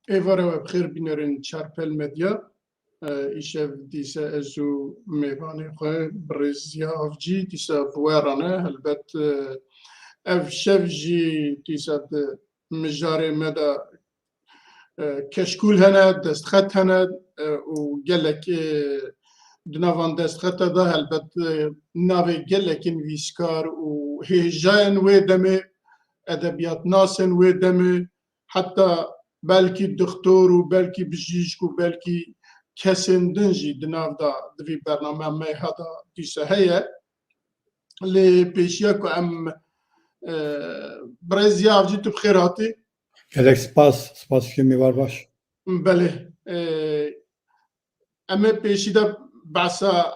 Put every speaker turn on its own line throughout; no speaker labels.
Evara ve bxir binerin çarpel medya. İşev dise ezu meyvani xwe Brezya avcı dise buerane elbet ev şev jî dise mijarê me de keşkul hene, destxet hene û gelek di navan destxeta da helbet navê gelekin vîskar û hêjayên wê demê edebiyatnasên wê demê heta belkî doktor û belkî bijîşk û belkî kesên din jî di nav da di vî bernameya me heta dîse heye lê pêşiya ku em Brezya avcî tu bixêr hatî.
Gerek spas kimi var baş.
Belê em ê pêşî de behsa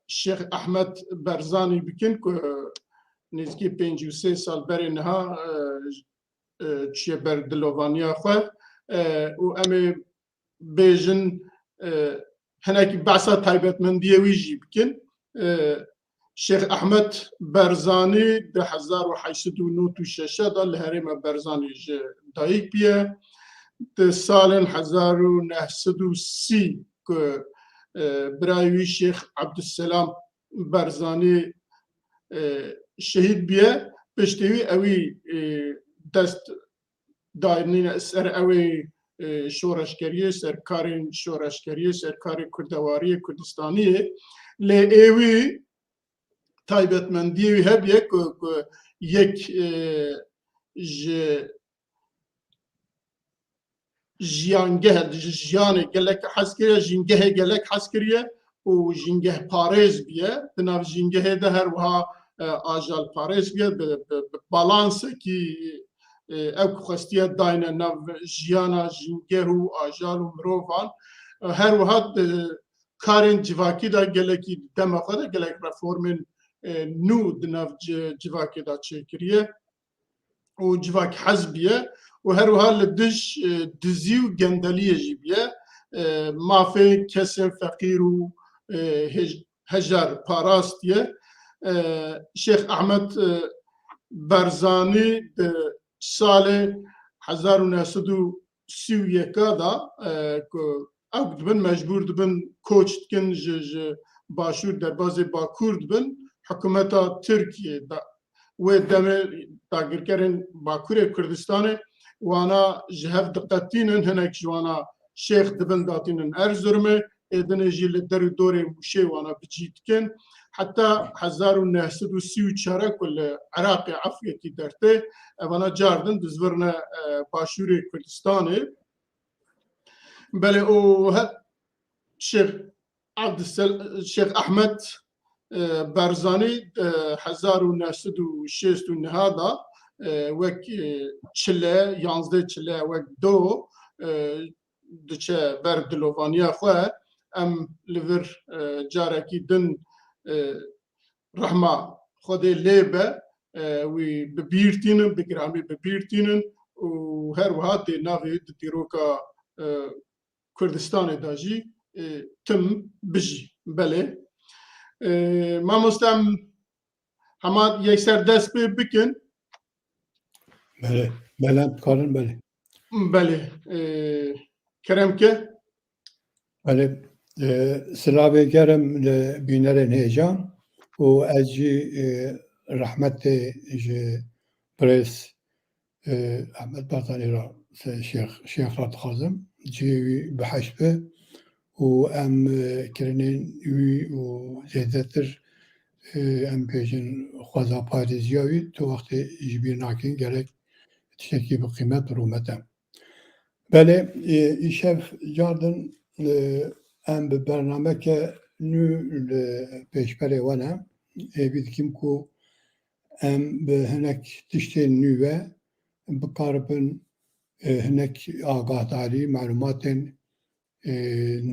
Şeyh Ahmed Berzanî bikin ku nêzîkî 53 sal berê niha çiye ber dilovaniya xwe û em ê bêjin hinekî behsa taybetmendiyê wî jî bikin. Şeyh Ahmed Berzanî di 1896 da li Herêma Berzanî ji dayîk bûye. Di salên 1930 ku birayê wî Şeyh Abdüsselam Berzanî şehîd bûye, piştî wî ew î dest daînîne ser ew ê şoreşkeriyê, serkarên şoreşkeriyê, serkarê kurdewariyê Kurdistaniyê lê êwî taybetmendiyê wî hebiye ku yek ji jiyangeh ji jiyanê gelek hez kiriye, jîngehê gelek hez kiriye û jîngeh parêz bûye. Di nav jîngehê de her wiha ajal parêz bûye bi balansekî ew ku xwestiye dayne nav jiyana jîngeh û ajal û mirovan. Her wiha karên civakî da gelekî dema xwe de gelek reformên nû di nav civakê da çêkiriye û civak hez bûye û her wiha li dij dizî û gendeliyê jî bûye. Mafê kesên feqîr û hejar parastiye. Şeyh Ahmed Berzanî di salê 1931 da ku ew dibin mecbûr dibin koç dikin ji başûr derbasê Bakur dibin, hikûmeta Tirkiye da wê demê dagirkerên Bakurê Kurdistanê wana ji hev diqetînin, hinek ji wana şêx dibin datînin Erzurumê, êdinê jî li der û dorê Mûşê wana bicî dikin. Heta 1934 ku li Iraqê Efrîkê dertê evana cardin dizvirne başûrê Kurdistanê. Belê û Şeyh Ahmed Berzanî 1969 da wek çile, 11 çile wek do diçe ber dilovaniya xwe em li vir carekî din rehma Xwedê lê be wî bibîrtînin, bi giramî bibîrtînin û her wiha tê navê di dîroka Kurdistanê da jî tim bijî. Belê mamoste em hema yekser dest pê bikin.
Belê karin belê.
Belê keremke.
Belê silavê gerim li bînerên hêjan û ez jî rahmetê ji Brez Ahmed Berzanî ra Şeyx ra dixwazim cihê wî biheşt be û em kirinên wî û zêdetir em pêjin xweza parêziya wî tu wextê ji bîr nakin gerek tiştekî bi qîmet û rûmet e. Belê îşev cardin em bi bernameke nû li pêşberê we ne êvî dikim ku em bi hinek tiştên nû ve bikaribin hinek agahdarî malûmatên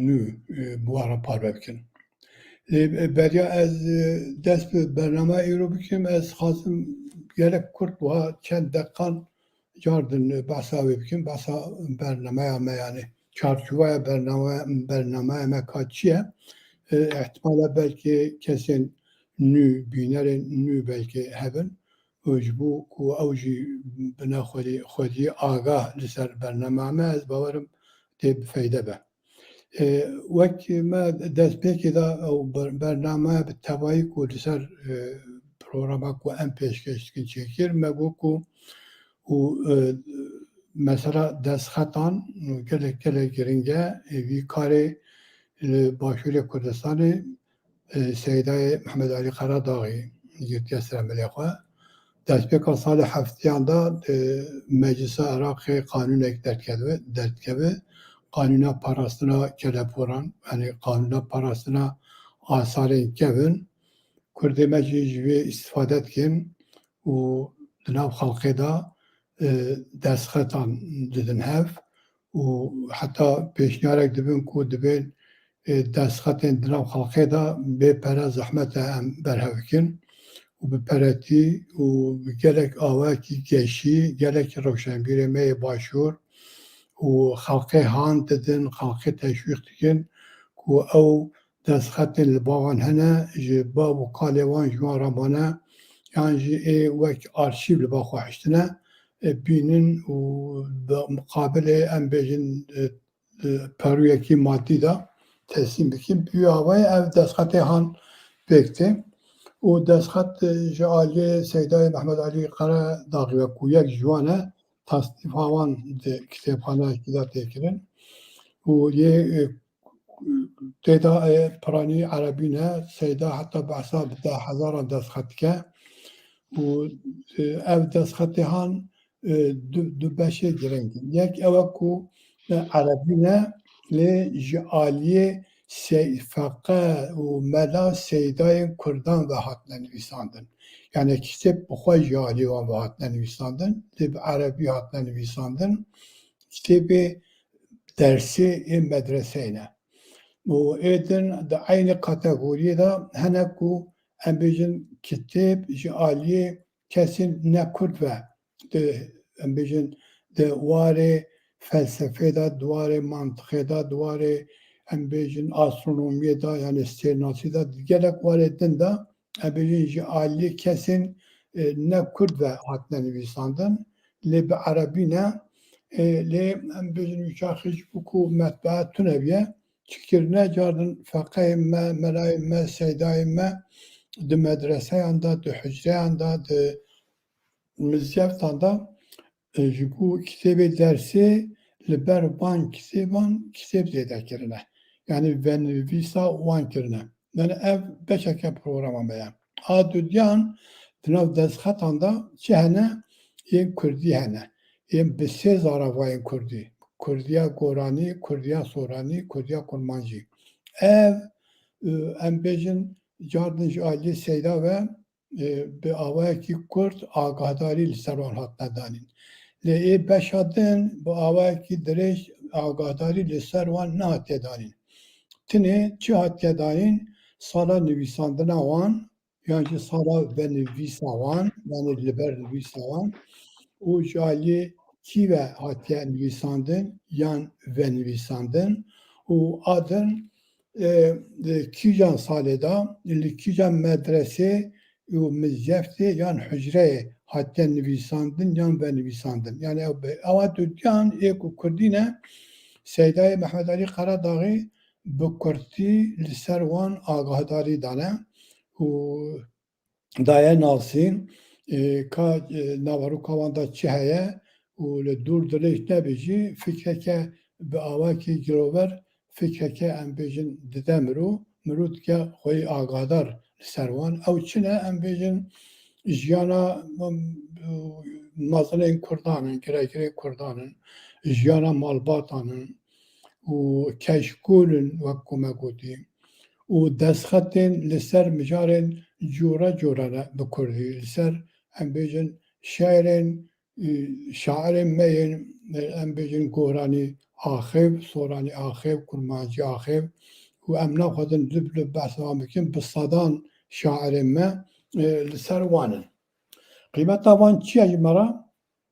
nû bi wara parve bikin. Beriya ez dest bi bername îro bikim ez xwazim gerek Kurd wiha çend deqan cardin behsa wê bikim behsa bernameya me yani çarçûvaya bernameya me ka çi ye ihtimala belkî kesên nû bînerên nû belkî hebin وجبو كو أوجي بنا خودي آگاه لسر برنامه از باورم تي بفايدة به وك ما دست بيكي دا أو برنامه بالتوائي كو لسر برنامه كو أم پیشکش کن چکر مگو كو و مثلا دست خطان گله گرنگه وی کاری باشور کردستان سیدای محمد علی قراداغی یکی سلام علیکم دست به سال هفتیان دا مجلس عراق قانون یک درد کرده قانون پاراستنا کلپوران یعنی قانون پاراستنا آثار کبن کرده مجلس استفاده کن و دناب خلقی دا دست خطان دادن هف و حتی پیشنهاد دبن کو دبن دست خطان دناب خلقی دا به پر زحمت هم برهوکن و به پرتی و گلک آواکی گشی گلک روشنبیر می باشور و خلقی هان دادن خلقی تشویق دکن کو او دست خطان لباوان هنه جبا و قالوان جوان رمانه يعني وك أرشيف اللي باخو حشتنا بينن ومقابل أم بيجن بارويكي مادي دا تسليم بكين بيو هواي أو دسخطي هان بيكتي ودسخط جعالي سيداي محمد علي قرا داغي وكوياك جوانا تصنيف هوان كتابخانة كدا تيكرن ويه تيدا براني عربينا سيدا حتى بحساب دا هزاران دسخط كه و اف دست خطی هان دو بشه گرنگی یک اوکو عربی نه لی جعالی فقه و ملا سیدای کردان و هاتن نویساندن یعنی کتاب بخواه جعالی و هاتن نویساندن لی عربی هاتن نویساندن کتاب درسی مدرسه نه و ایدن دا عین کاتگوری دا هنکو ام بیجن کتاب جعالی kesin ne Kürt ve embejin de ware felsefe da duare mantığı da duare embejin astronomiye da yani sternasi da gerek varetin da embejin ceali kesin ne Kürt ve hatne nivîsandin le bi Arabîne le embejin ûçaxiş buku metbaa tuneviye çikirne cardin feqeh me melayim me seydayim me di medreseyan da, di hücreyan da, di mizyevan da ji bu kitabê dersê li ber van kitaban kitap zêde kirine. Yani venivîsa wan kirine. Yani ev beşeke programa me ye. A duyan di nav destxetan da çi hene? Yên Kurdî hene. Yên bi sê zaravayên Kurdî. Kurdiya Goranî, Kurdiya Soranî, Kurdiya Kurmancî. Ev em bêjin cardin ji aliyê seyda ve bi awayekî Kurd agahdarî li ser wan hatine danîn. Lê ê beşa din bi awayekî dirêj agahdarî li ser wan nehatiye danîn. Tinê çi hatiye danîn? Sala nivîsandina wan yan jî sala venivîsa wan yani li ber nivîsa wan û ji aliyê kî ve hatiye nivîsandin yan venivîsandin û adin kîjan salê da li kîjan medresê û mizyeftê yan hücreyê hatiye nivîsandin yan venivîsandin. Yani ewa duyan ê ku Kurdî ne Seydayê Mehmed Alî Qaradağî bi Kurdî li ser wan agahdarî dane û daye nasîn ka navarûka wan da çi heye û li dûr dirêj nebêjî fikreke bi awakî girover fikreke em bêjin dide mirû mirû dike xwe agahdar li ser wan ew çi ne em bêjin jiyana mezinên Kurdan in girekirên Kurdan in jiyana malbatan in û keşkûl in wek ku me gotî û destxetên li ser mijarên cûra cûra ne bi Kurdî li ser em bêjin şeirên şairên me yên em bêjin Goranî axêv, Soranî axêv, Kurmancî axêv û em naxwazin lib behs wan bikin bi sedan şairên me li ser wan in. Qîmeta wan çi ye ji me re?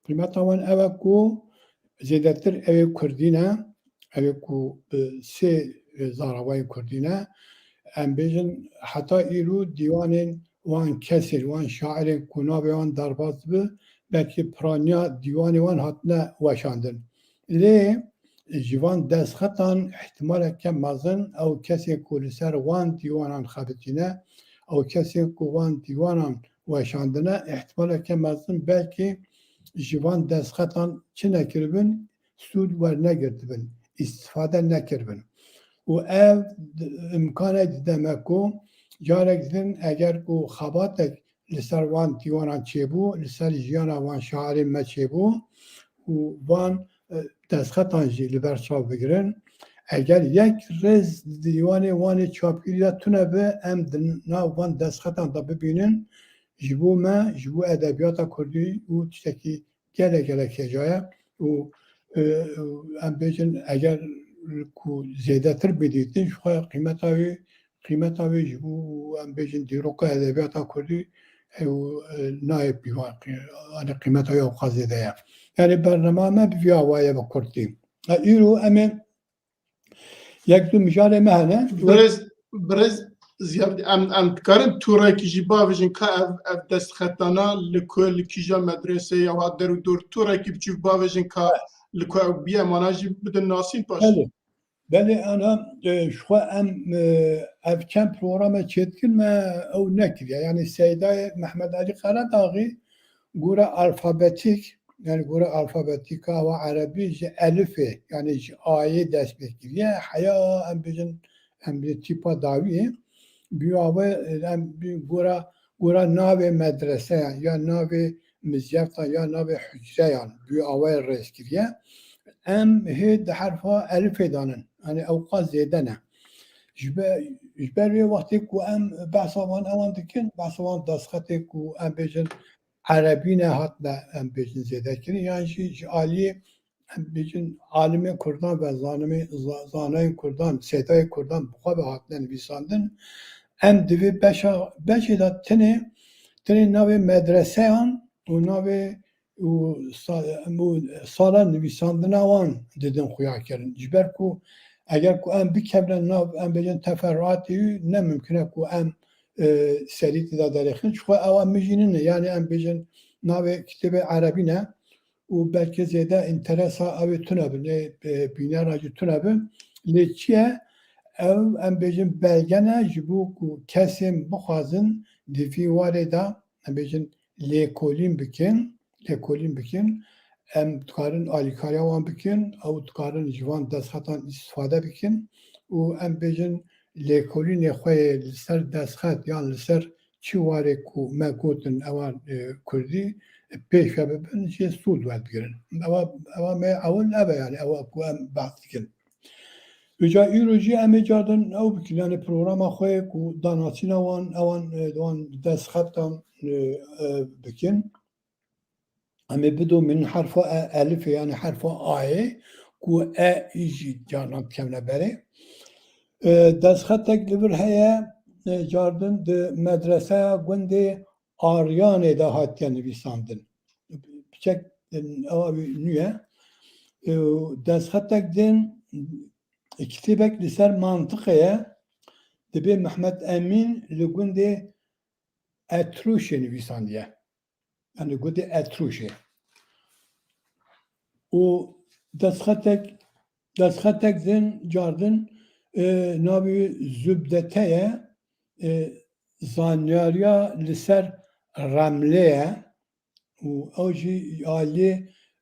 Qîmeta wan ew e ku zêdetir ew ê Kurdî ne, ew ê ku bi sê zaravayên Kurdî ne em bêjin heta îro dîwanên وان کسر وان شاعر کناب وان درباز به belki pranya divanı van hatne vaşandın. Le jivan destxatan ihtimal ke mazın ev kesi kuliser van divanan xabitine ev kesi ku van divanan vaşandına ihtimal ke mazın belki jivan destxatan çine kirbin sud var ne girdibin istifade ne kirbin. و ev imkanı demek ku jarek din eğer ku xabatek li ser van dîwanan çêbû, li ser jiyana van şairên me çêbû û van destxetan jî li ber çav bigirin. Eger yek rêz dîwanê wanê çapkiriya tune be em di nav van destxetan da bibînin ji bo me, ji bo edebiyata Kurdî û tiştekî gelek gelek hecaye û em bêjin eger ku zêdetir bidîtin ji xwe qîmeta wê ji bo em bêjin dîroka edebiyata Kurdî نایب بیوان آن قیمت های اوقازی دیا یعنی برنامه بیا وایه با کردیم ایرو امی یک دو مجال مهنه
برز زیاد ام کارن تورا کی جیبا ویژن کا اف دست خطانا لکل کیجا مدرسه یا در دور تورا کی جیبا ویژن کا لکو بیا مناجی بدن ناسین باش
بله انا شو ام افکن پروگرام چتکن ما او نکریه yani Seyda Mehmet Ali Karadağ'ı gura alfabetik yani gura alfabetik ve Arabice elifi yani A'yı destekliyor. Haya em bizim em bir tipa davi büyüğe em gura nave medrese ya nave mizafta ya nave hücre yani büyüğe reskiriye. ام هید حرفها الف دانن یعنی اوقات زیاده نه جبری وقتی کو ام بحثوان اوان دکن بحثوان دستخطی کو ام بیشن عربی نه هات نه ام بیشن زیاده کنی یعنی شی عالی ام بیشن عالم کردان و زانای کردان سیدای کردان بخواه به هات نه نویساندن ام دوی بشه دا تنه نوی مدرسه هن و نوی و سالا نویساندن وان دیدن خویا کردن جبر کو اگر کو ام بکبرن ناو ام بجن تفرعاتی نه ممکنه کو ام سریت دا دارخن شو اوام مجینن yani ام بجن ناو کتاب عربی نه و belki زیاده انترسا اوی تنبه نه بینه راجو تنبه لیچیه او ام بجن belgene جبو کو کسیم بخوازن دیفی واره دا ام بجن لیکولین بکن لکولین بکن ام تکارن آلیکاریا وان بکن او تکارن جوان دستخطان استفاده بکن و ام بیجن لکولین خواه لسر دستخط یان لسر چی واره کو مگوتن اوان کردی پیش ببین چی سود ود بگیرن اوا ما اول نبا yani اوا کو ام بحث کن Üca İroji emi cardan ev bikir yani programa خواه کو داناتین اوان دستخطان بکن اما بدو من حرف الف يعني حرف آی کو ایجی جانم کمne beri دستخط لیبر هیا جاردن de medrese gündi Aryane da hatta nivîsandin çek abi niye destxet din kitêbek li ser mantıqeye dibe Mehmet Emin li gündi Etruşe nivîsandiye yani gündi Etruşe o destxetek din cardin navi zübdeteye zanyarya li ser Ramleye و اوجي علي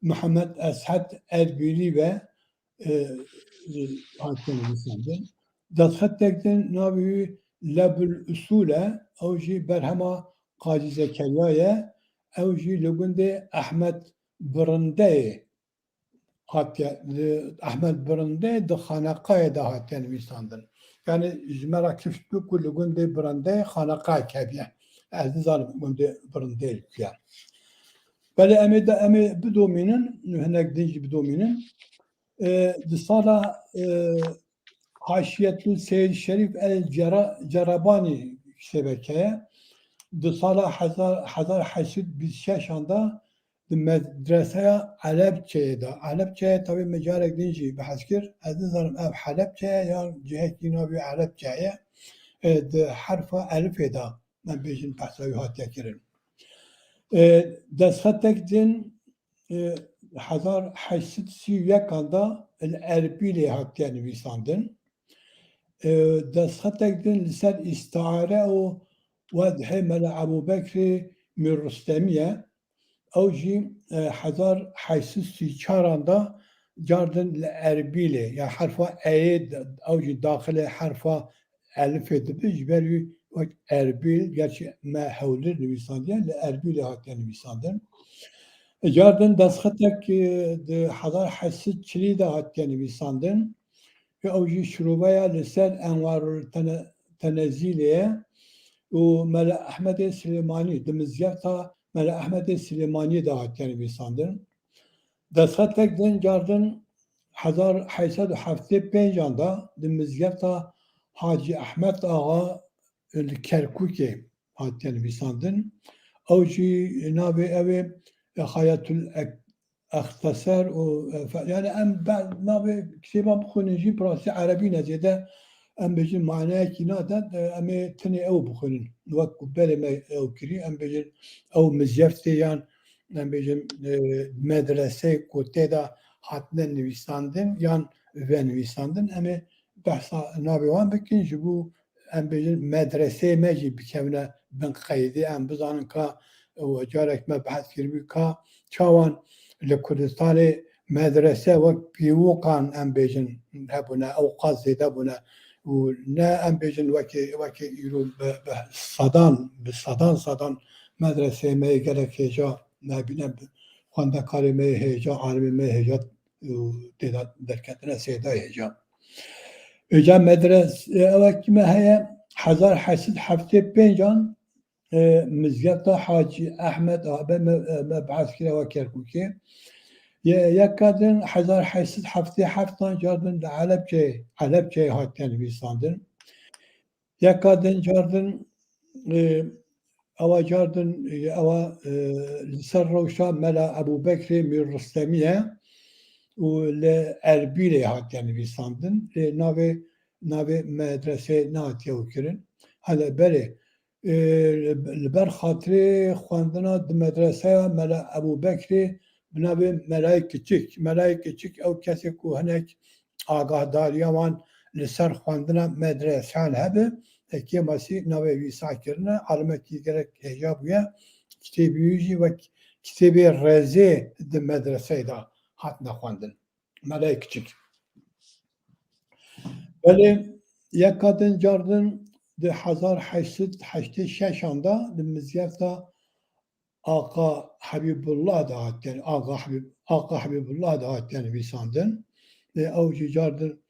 محمد اسعد اربيلي و هاتين مثلا دخلتكن نابي لب الاصوله اوجي برهما قاضي زكريا اوجي لوجندي احمد برندي حتى احمد برندي دخانقه ده هاتين مثلا يعني جمرا كيف كل لوجندي برندي خانقه كبيره عزيز لوجندي برندي يعني بله امی بدومینن هنگ دنج بدومینن دسالا حاشیتل سید شریف الجرابانی شبکه دسالا 1826 anda مدرسه علبچه دا علبچه tabi مجارک دنجی بحث کر از نظرم اف حلبچه یا جهتی نابی علبچه ده حرف الف دا من بیشین پسایی هاتیه کرن دستخطک دین 1831 anda Erbil'e hatiye nivîsandin destxetek din li ser îstare û wedhê mele Ebûbekrê Mîrrustemiye ew jî 1834 anda cardin li Erbilê ya herfa eyê ew jî daxilê herfa elifê dibe ji ber wî wek Erbil gerçi me hewlir nivîsandiye li Erbilê hatiye nivîsandin cardin destxetek di 1840 de hatiye nivîsandin ve ew jî şîroveya li ser Envarul Tenezîlê û Mele Ehmedê Silêmanî di mizyeta Mele Ehmedê Silêmanî de hatiye nivîsandin destxetek din cardin 1875 da di mizyeta Hacı Ahmet Ağa li Kerkûkê hatiye nivîsandin ew jî navê ew ê Hayatul Exteser û yani em navê kitêba bixwînin jî pirasî erebî ne zêde em bêjin manayekî nade em ê tenê ew bixwînin wek ku berê me ew kirî em bêjin ew mizyeftê yan em bêjin medreseyê ku tê de hatine nivîsandin yan venivîsandin em ê behsa navê wan bikin ji bo em bêjin medreseyê me jî bikevne bin qeydî em bizanin ka carek me behs kiribû ka çawan li Kurdistanê medrese wek pîvokan em bêjin hebûne ew qas zêde bûne û ne em bêjin wekê îro bi sedan medreseyê me gelek hêja nebîne xwendekarê me hêja alimê me hêja têda derketine sêda hêja hêja medrese ewekî me heye 1875 mizyeta Hacı Ahmet Ağa me behs kire we Kerkûkê yeka din 1877 cardin li Helepçeyê hatiye nivîsandin yeka din cardin ewa cardin ewa li ser rewşa Mela Ebûbekrê Mîrrustemiye û li Erbilê hatiye nivîsandin navê medreseyê nehatiye ew kirin hele berê li ber xatirê xwendina di medreseya Mele Ebûbekrê bi navê Melayê Kiçik ew kesê ku hinek agahdariya wan li ser xwendina medreseyan hebe tekê masî navê wî sakirine alimekî gerek hêja bûye kitêbî wî jî wek kitêbê rezê di medreseyê de hatine xwendin Melayê Kiçik belê yeka din cardin di 1886 da di mizyeta Aqa Habibullah da hatiye Aqa Habibullah da hatiye nivîsandin ew jî cardin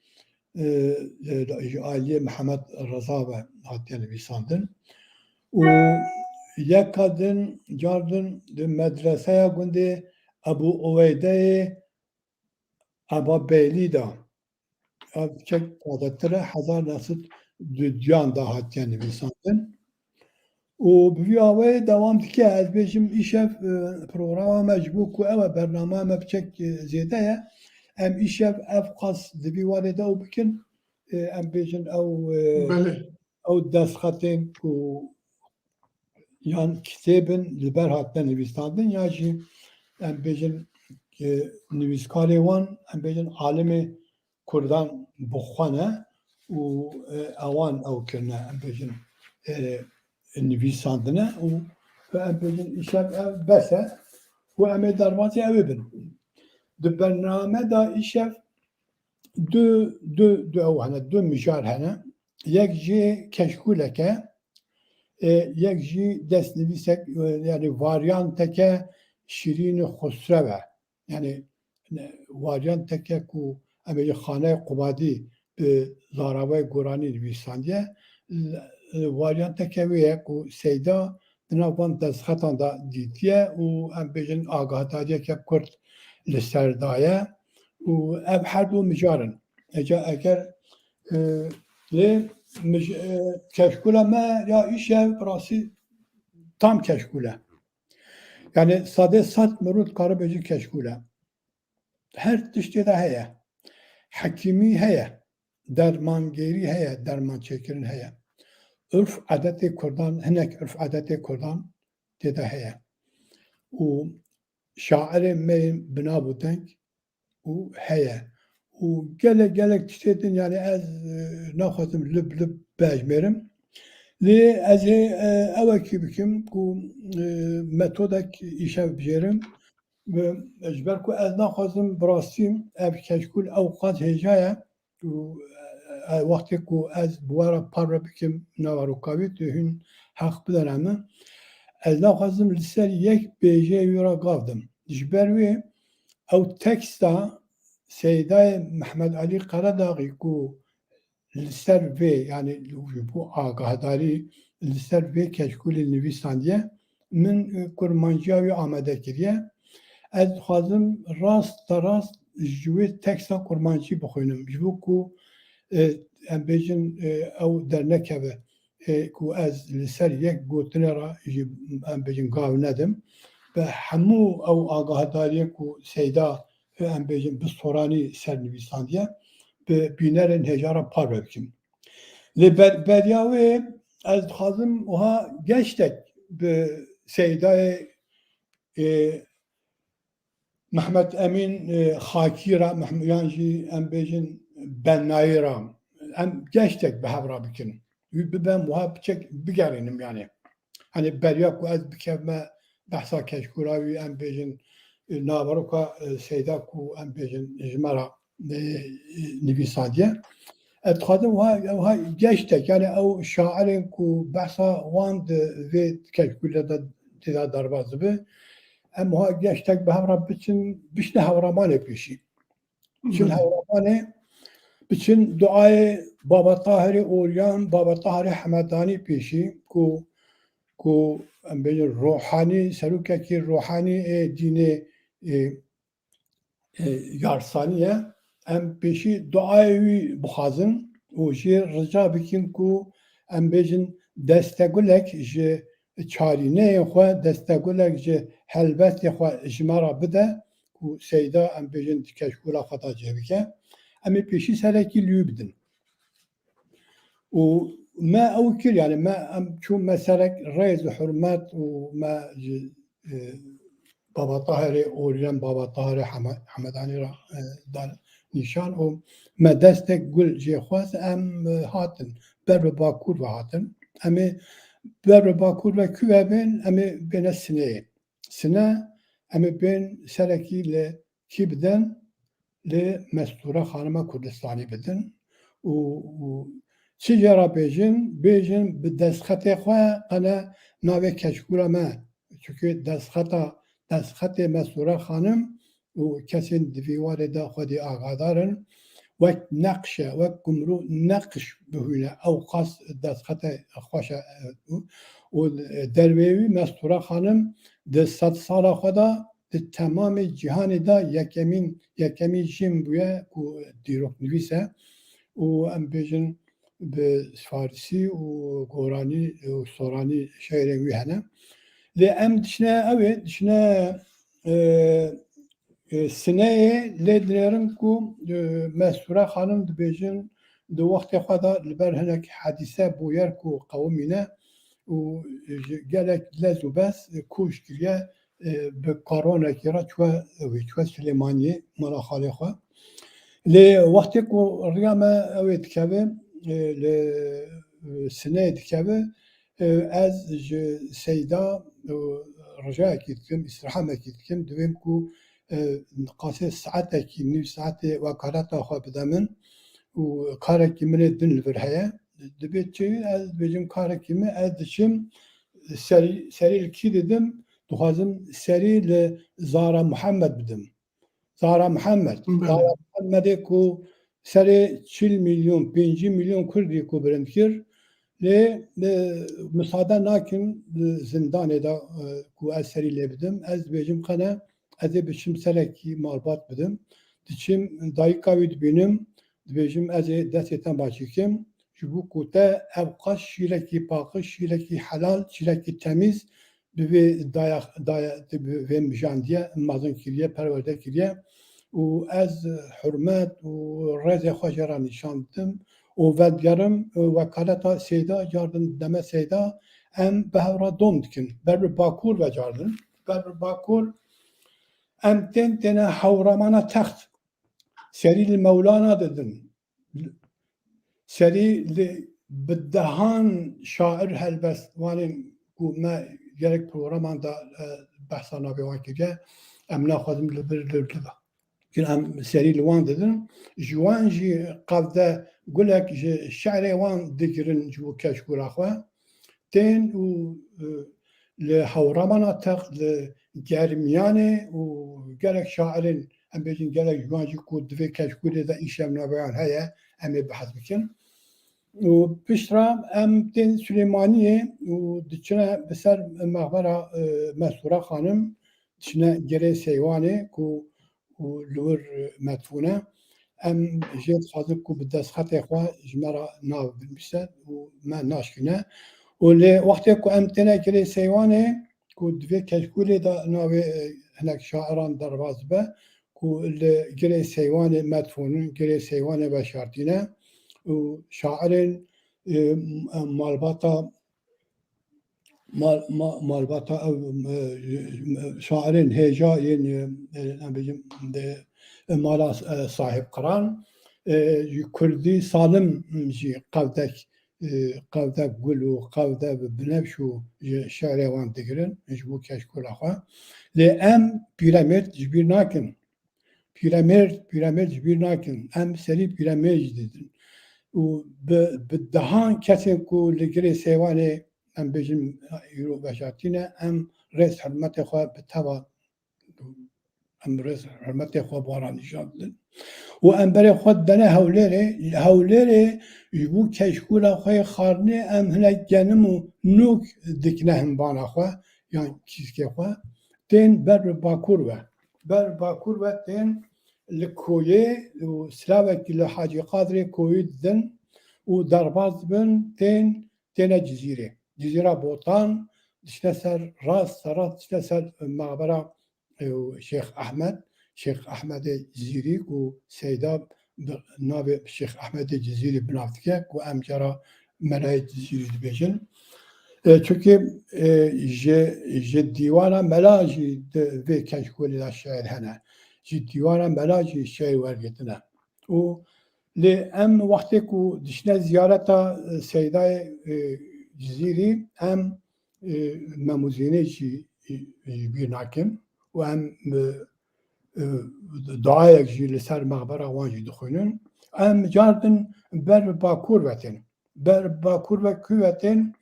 Aliye Mihemed Reza ve hatiye nivîsandin û yeka din cardin di medreseya gundê Ebu Uveydeyê Ebabeylî da ev çek adetir e 1902 da hatiye nivîsandin û bi vî awayê dewam dike ez bêjim îşev programa me ji bo ku ew e bername me biçek zêde ye em îşev ev qas di vî warê de ew bikin em bêjin ew destxetên ku yan kitêbin li ber hatine nivîsandin ya jî em bêjin nivîskarê wan em bêjin alimê Kurdan bixwe û ewan ew kirine em bêjin nivîsandine û em bêjin îşev ev bes e û em ê derbasî ew ê bin di bername da îşev du mijar hene yek jî keşkûlek e yek jî destnivîsek yani varyanteke Şirîn-i Xusrev e yani varyanteke ku em ê Xaneyê Qubadî bi Zaravayê Goranî nivîsandiye varyanteke wê ye ku Seyda di nav van destxetan da dîtiye û em bêjin agahdarieke Kurd li ser daye û ev her du mijarin eger lê keşkûla me ya îşev rasî tam keşkûl e yani sadê mirov dikare bêje keşkûl e her tiştê de heye hekîmî heye dermangerî heye dermançêkirin heye örf adeti Kurdan, hinek örf adeti Kurdan teda heye. U şairi me binabu denk u heye. U gelek tiştetin yani ez naxwazim lib bejmerim. Lê ez ê evekî bikim ku metodek îşev bijêrim ve ji ber ku ez naxwazim bi rastî ev keşkûl ew qas hêja ye û wextê ku ez bi we re parve bikim nava rûkavî tu hûn heq bidene min. Ez naxwazim li ser yek bêjeyê wî re gavdim. Ji ber wê ew teksta Seydayê Mehmed Alî Qeredaxî ku li ser vê yani bu agahdari li ser vê keşkûlê nivîsandiye min kurmanciya wî amade kiriye. Ez dixwazim rast ji wê teksta kurmancî bixwînim ji bo ku em bêjin ew dernekeve ku ez li ser yek gotinê re jî em bêjin gav nedim ve hemû ew agahdariyê ku Seyda em bêjin bi soranî sernivîsandiye bi bînerên hêja re parve bikim. Lê beriya wê ez dixwazim wiha geştek bi Seydayê Mehmed Emîn Xakî re yan jî em bêjin Bennayî re em geştek bi hev re bikin. Wî bibem wiha biçek bigerînim yani. Hani beriya ku ez bikevme behsa keşkûra wî em bêjin naveroka Seyda ku em bêjin ji me re nivîsandiye. Ez dixwazim wiha geştek yani ew şairên ku behsa wan di vê keşkûlê de têda derbas dibe em wiha geştek bi hev re biçin bişne hewramanê pêşî. Çil hewramanê biçin duayê Baba Tahirê Oryan, Baba Tahirê Hemedanî pêşî ku em bêjin rohanî serokekî rohanî ê dînê yarsanî ye em pêşî duayê wî bixwazin û jê rica bikin ku em bêjin destegulek ji çarîneyên xwe destegulek ji helbestê xwe ji me re bide ku Seyda em bêjin keşkûla xwe da cêbike em ê pêşî serekî li wî bidin. û me ew kir yani me em çû me serek rêz û hurmet û me ji Baba Tahirê Oryan, Baba Tahirê Hemedanî re dan nîşan û me destek gul jê xwest em hatin ber bi Bakur ve hatin. Em ê ber bi Bakur ve kû ve bên em ê bêne Sineyê. Sine em ê bên serekî li kî bidin li Mesture Xanima Kurdistanî bidin û çi jara bêjin bi destxetê xwe qene navê keşkûla me çünkü destxetê Mesture Xanim û kesên di vî warê de xwedî agadarin wek neqşe wek gumrû neqş bihûne ew qas destxete xweş e û dervê wî Mesture Xanim di sed sala xwe de di temamê cîhanê de yekemîn jin bûye ku dîroknivîs e û em bêjin bi Farsî û Goranî û Soranî şeirên wî hene. Lê em dişine ew dişine Sineyê lê dinêrin ku Mesture Xanim dibêjin di wextê xwe de li ber hinek hedîse bûyer ku qewimîne û gelek lez û bes kûş kiriye bi karonekê re çûye Silêmaniyê mala xalê xwe. Lê wextê ku rêya me ew ê dikeve li Sineyê dikeve ez ji Seyda ricayekî dikim, îstirhamekî dikim divêm ku qasê saetekî nîv saetê wekaleta xwe bide min û karekî min ê din li vir heye. Dibe çi ez dibêjim karekî min ez diçim serî li kî didim dixwazim serî li Zara Muhammed bidim. Zara Muhammedê ku serê 40 milyon 50 milyon Kurdî ku bilind kir lê misade nakim zindanê de ku ez serî lê bidim ez dibêjim qene ez ê biçim serekî malbat bidim diçim dayîka wî dibînim dibêjim ez ê destê te baş bikim ji bo ku te ev qas şîrekî paqij şîrekî helal şîrekî temîz bi vê mijandiye mezin kiriye perwerde kiriye û ez hurmet û rêzê xwe jê re nîşan didim و ودگرم وکالتا سیدا جاردن دم سیدا ام به هورا دوم دکن بر باکور و جاردن بر باکور ام تن حورمانا تخت سری المولانا ددن سری بدهان شاعر هلبست وانین ما gerek programda bahsana bir vakit em naxwazim li bir Çünkü em serî li wan didin ji wan jî qevde gulek ji şeirê wan digirin ji bo keşkûra xwe tên û li hewramana teq li germiyanê û gelek şairên em bêjin gelek ji wan jî ku divê keşkûrê de îşev nabeyan heye em ê bihez bikin. û piştra em tên Süleymaniyê û diçine bi ser mexbera Mesûra xanim diçine gerê Seywanê ku û li wir medfûne em jê dixwazin ku bi destxetê xwe ji me re nav binivîse û me naşkîne û lê wextê ku em têne gerê Seywanê ku divê keşkûrê de navê hinek şairan derbas be ku li gerê Seywanê medfûnin gerê Seywanê veşartîne û şairên malbata şairên hêja yên em bêjin mala sahib qiran ji Kurdî salim jî qewdek gul û qewde binefş û ji şeirê wan digirin ji bo keşkûra xwe lê em pîremêrd ji bîr nakin pîremêrd ji bîr nakin em serî pîremêrd jî didin û bi dehan kesên ku li gerê Seywanê em bêjin îro veşartîne em rêz hirmetê xwe bi teva em rêz hirmetê xwe bara nîşan didin û em berê xwe dene Hewlêrê ji bo keşkûra xwe xwarinê em hinek genim û nûk dikine himbana xwe yan kîskê xwe tên ber bi Bakur ve tên li koyê û silavekî li Hacî Qadirê koyî didin û derbas dibin têne Cizîra Botan diçine ser rast diçine ser mexbera Şeyx Ehmedê Cizîrî û Seyda navê Şeyx Ehmedê Cizîrî binav dike ku em cara Melayê Cizîrî dibêjin. Çünkü ji dîwana mela jî di vê keşkûrê de şeir hene. Ji dîwana mela jî şeir wergirtine. û lê em wextê ku dişine ziyareta Seydayê Cizîrî em memûzînê jî bîr nakin û em duayek jî li ser mexbera wan jî dixwînin. Em cardin ber bi Bakur ve tên. Ber bi Bakur ve ku ve tên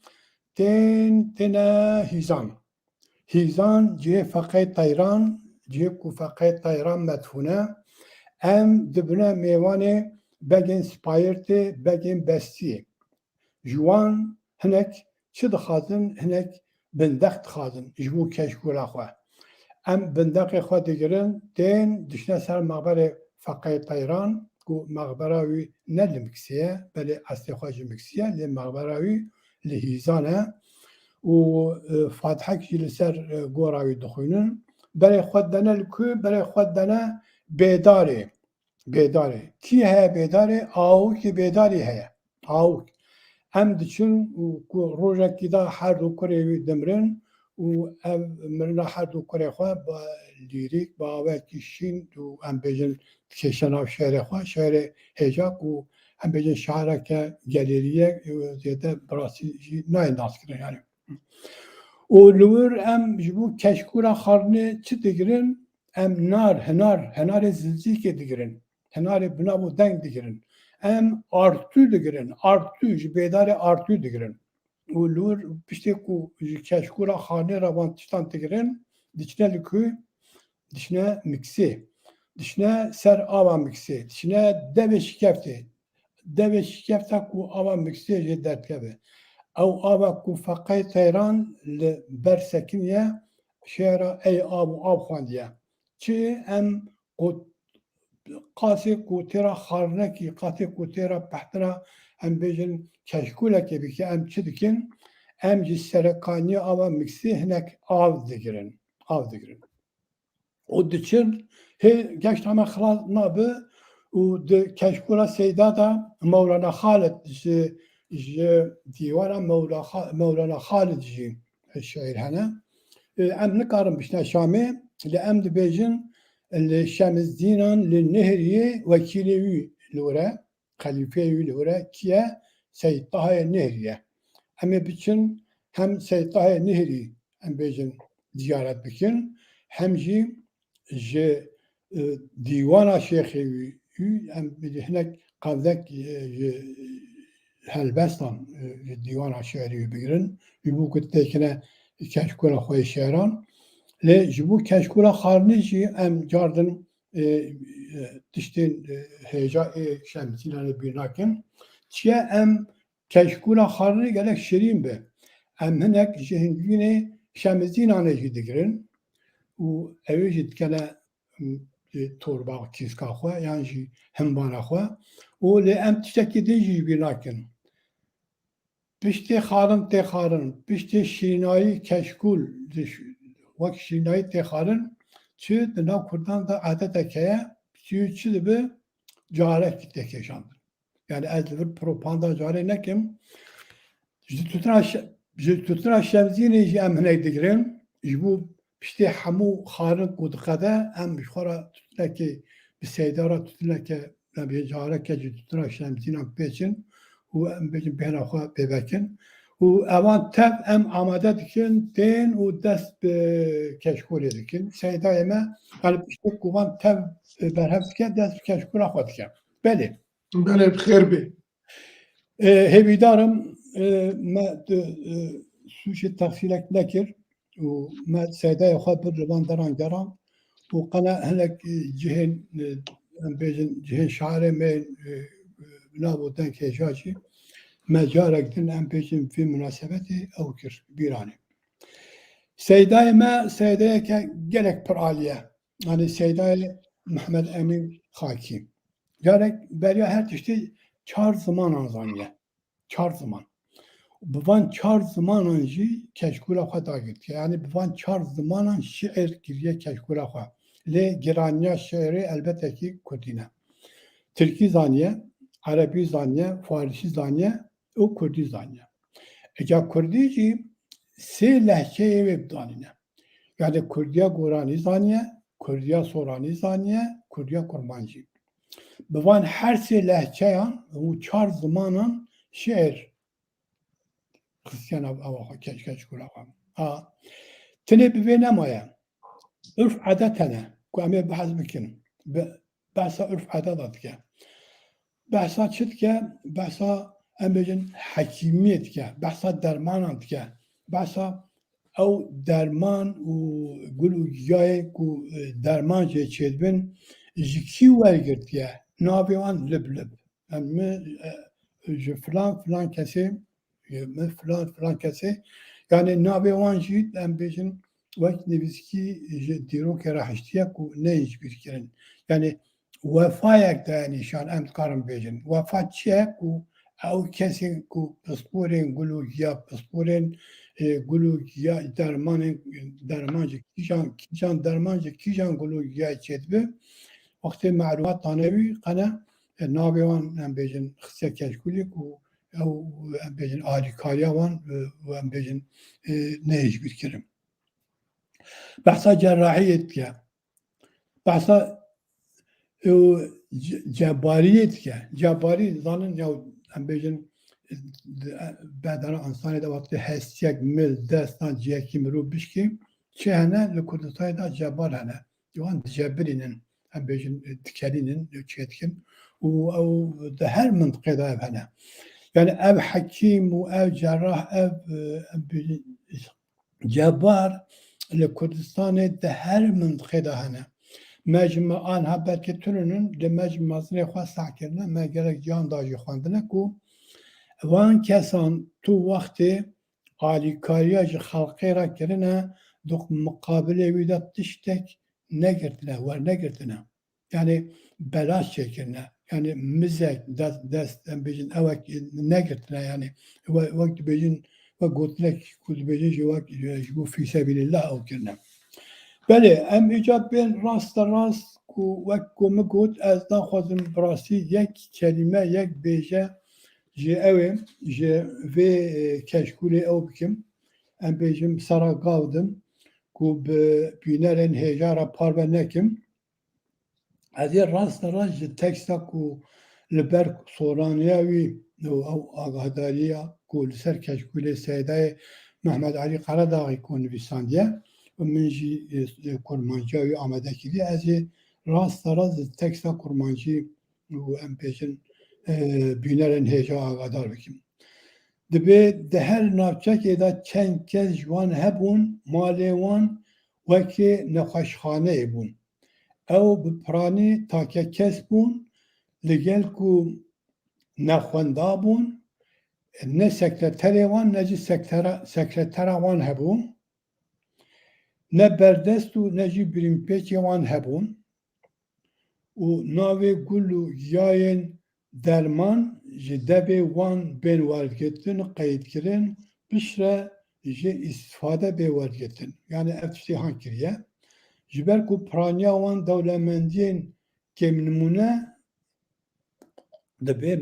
têne Hîzan cihê Feqê Teyran cihê ku Feqê Teyran medfûne em dibine mêvanê begên spayirtê begên bestiyê ji wan hinek çi dixwazin hinek bindeq dixwazin ji bo keşkûra xwe em bindeqê xwe digirin tên diçine ser mexberê Feqê Teyran ku mexbera wî ne li Miksî ye belê eslê xwe ji Miksî ye lê mexbera wî li Hîzan e û fatihek jî li ser gora wî dixwînin berê xwe dene li ku berê xwe dene Bêdarê kî heye Bêdarê awokê Bêdarî heye awok em diçin û ku rojekî de her du kurê wî dimirin û ev mirina her du kurê xwe bi lîrîk bi awekî şîn û em bêjin dikêşe nav şeirê xwe şeirê hêja ku em bêjin şaireke gelêriyek zêde bi rastî jî nayê naskirin yani. û li wir em ji bo keşkûra xwarinê çi digirin em hinarê zilzîkê digirin hinarê binav û deng digirin em artû digirin artû ji Bêdarê artû digirin û li wir piştê ku ji keşkûra xwarinê re wan tiştan digirin diçine li ku diçine Miksê diçine ser ava Miksê diçine devê şîkefta ku ava Miksê jê derdkeve ew ava ku Feqê Teyran li ber sekiniye şêra ey av û av xwendiye çi em qasê ku têra xwarinekî qasê ku têra pehtina em bêjin keşkûlekê bike em çi dikin em ji serekaniyê ava Miksê hinek av digirin û diçin hê geşta me xilas nabe و د کشکورا سیدا دا مولانا خالد جي ديوانا مولانا خالد جي الشاعر هنا ام نقارن بشنا شامي لام دبيجن الشمس دينان للنهرية وكيلوي لورا خليفة لورا كيا سيد طه النهرية أما بيجن هم سيد طه النهري أم بيجن زيارة بكن هم جي ديوانا شيخي أم هناك قابلك هالبستان ديوانا شعري بيجرن يبو كنت كنا كشكولا خوي شعران لی جبو کشکولا خارنیجی ام جاردن تشتین هجا شمسیلان بیناکن چیه ام کشکولا خارنی گلک شیرین به ام هنک جهنگوینه شمسیلانه جدیگرن و اویجید کنه توربا کیسکا خواه یعنی جی همبانا خواه و لی ام تشتکی دیجی بیناکن پشتی خارن تی خارن پشتی شیرینایی کشکول وقت شینایی تخارن چه دنا کردن دا عادت که چه به جاره کیته کشاند yani ez bir propaganda cari nekim tutuna şemzini ji em hinek digirin ji bu piştê hemû xarin ku dixede em ji xwe re tutunekê bi seydara tutuneke bi careke ji tutuna şemzînan pêçin û em bêjin bêhna xwe pêvekin û evan tev em amade dikin tên û dest bi keşkolê dikin seydayê me yani piştê ku van tev berhev dike dest bi keşkola xwe dike belê
بله بخیر بی
هێویدارم me سوشی تەفسیلek nekir û me seydayê xwe bir li van deran geran û qene hinek cihên em bêjin cihên şairê me nav û deng hêja jî me carek din em bêjin vê münasebetê ew kir bîranê. Seydayê me seydayeke gelek pir aliye yani seydayê Mehmed Emin Xakî carek beriya her tiştî çar zimanan zaniye çar zaman. Bi van çar zimanan jî keşkûla xwe dagirtiye yani bi van çar zimanan şiir kiriye keşkûla xwe lê giraniya şiirê elbettekî Kurdî ne. Tirkî zaniye, Erebî zaniye, Farsî zaniye û Kurdî zaniye. Eca Kurdî jî sê lehçeyê wê bidanîne. Yani Kurdiya Goranî zaniye, Kurdiya Soranî zaniye, Kurdiya Kurmancî. Bi van her sê lehçeyan û çar zimanan şiir Hristiyan ava keşkûla xwe. Tinê bi vê nemaye. Ürf adet hene ku em ê behs bikin. Behsa ürf adeta dike. Behsa çi dike? Behsa em bêjin hekîmiyê dike. Behsa dermanan dike. Behsa ew derman û gul û giyayê ku derman jê çêdibin ji kî wergirtiye? Navê wan lib. Em ji filan filan kesê filan kesê yani navê wan jî em bêjin wek nivîskî ji dîrokê re hiştiye ku neyê ji bîr kirin. Yani wefayek de nîşan em dikarin bêjin. Wefa çi ye ku ew kesên ku pisporên gul û giya pisporên gul û giya derman ji kîjan derman ji kîjan gul û giyayê çêdibe wextê melumat dane wî qene navê wan em bêjin xistiya keşkûlê ku ew em bêjin alîkariya wan û em bêjin neyê ji bîr kirin. Behsa cerrahiyê dike. Behsa cebbariyê dike. Cebbarî zanin ya em bêjin bedana insanê de wextê hestiyek mil destan ciyekî mirov bişkî çi hene li Kurdistanê de cebbar hene. Wan dicebirînin em bêjin dikerînin çêdikin û ew di her mintiqê de ev hene. Yani ev hekîm û ev cerrah ev em bêjin cebbar li Kurdistanê di her mintiqê de hene. Mecmuan haberkê tuninin li mecmuasînê xwe sehkirine me gerek cihan da jî xwendine ku van kesan tu wextê alîkariya ji xelkê re kirine di muqabilê wî de tiştek negirtine wernegirtine. Yani belaş çêkirine. Yani mizek dest em bêjin ewek negirtine yani wek dibêjin ve gotinek ku dibêjin ji wek ji bo fîsebîlillah ew kirine. بله ام ایجاب بین راست کو وک کو مگوت از نخوازم براسی یک کلمه یک بیجه جه اویم جه وی کشکولی او بکم ام بیجم سرا قاودم کو بینرین هجارا پاربه نکم از یه راست جه تکستا کو لبر سورانیاوی او آگاهداریا کو لسر کشکولی سیده محمد علی قرداغی کو نویساندیه و من جی کرمانجی آمده کردی از راست تکستا کرمانجی و ام پیشن بینرین هجا آگادار بکیم دبی ده هر ناوچک دا چند کس جوان هبون مالیوان وکی نخوشخانه بون او بپرانی تاکه کس بون لگل کو نخونده بون نه سکرتری وان نه جی سکرتر وان هبون نه بردست و نه جی بریمپیچی وان هبون و ناوی گلو یاین درمان جدبی وان بین وارگتن قید کرن بشره جه استفاده به وارگتن یعنی افتشتی هان کریه جبر کو پرانیا وان دولمندین که نمونه دبی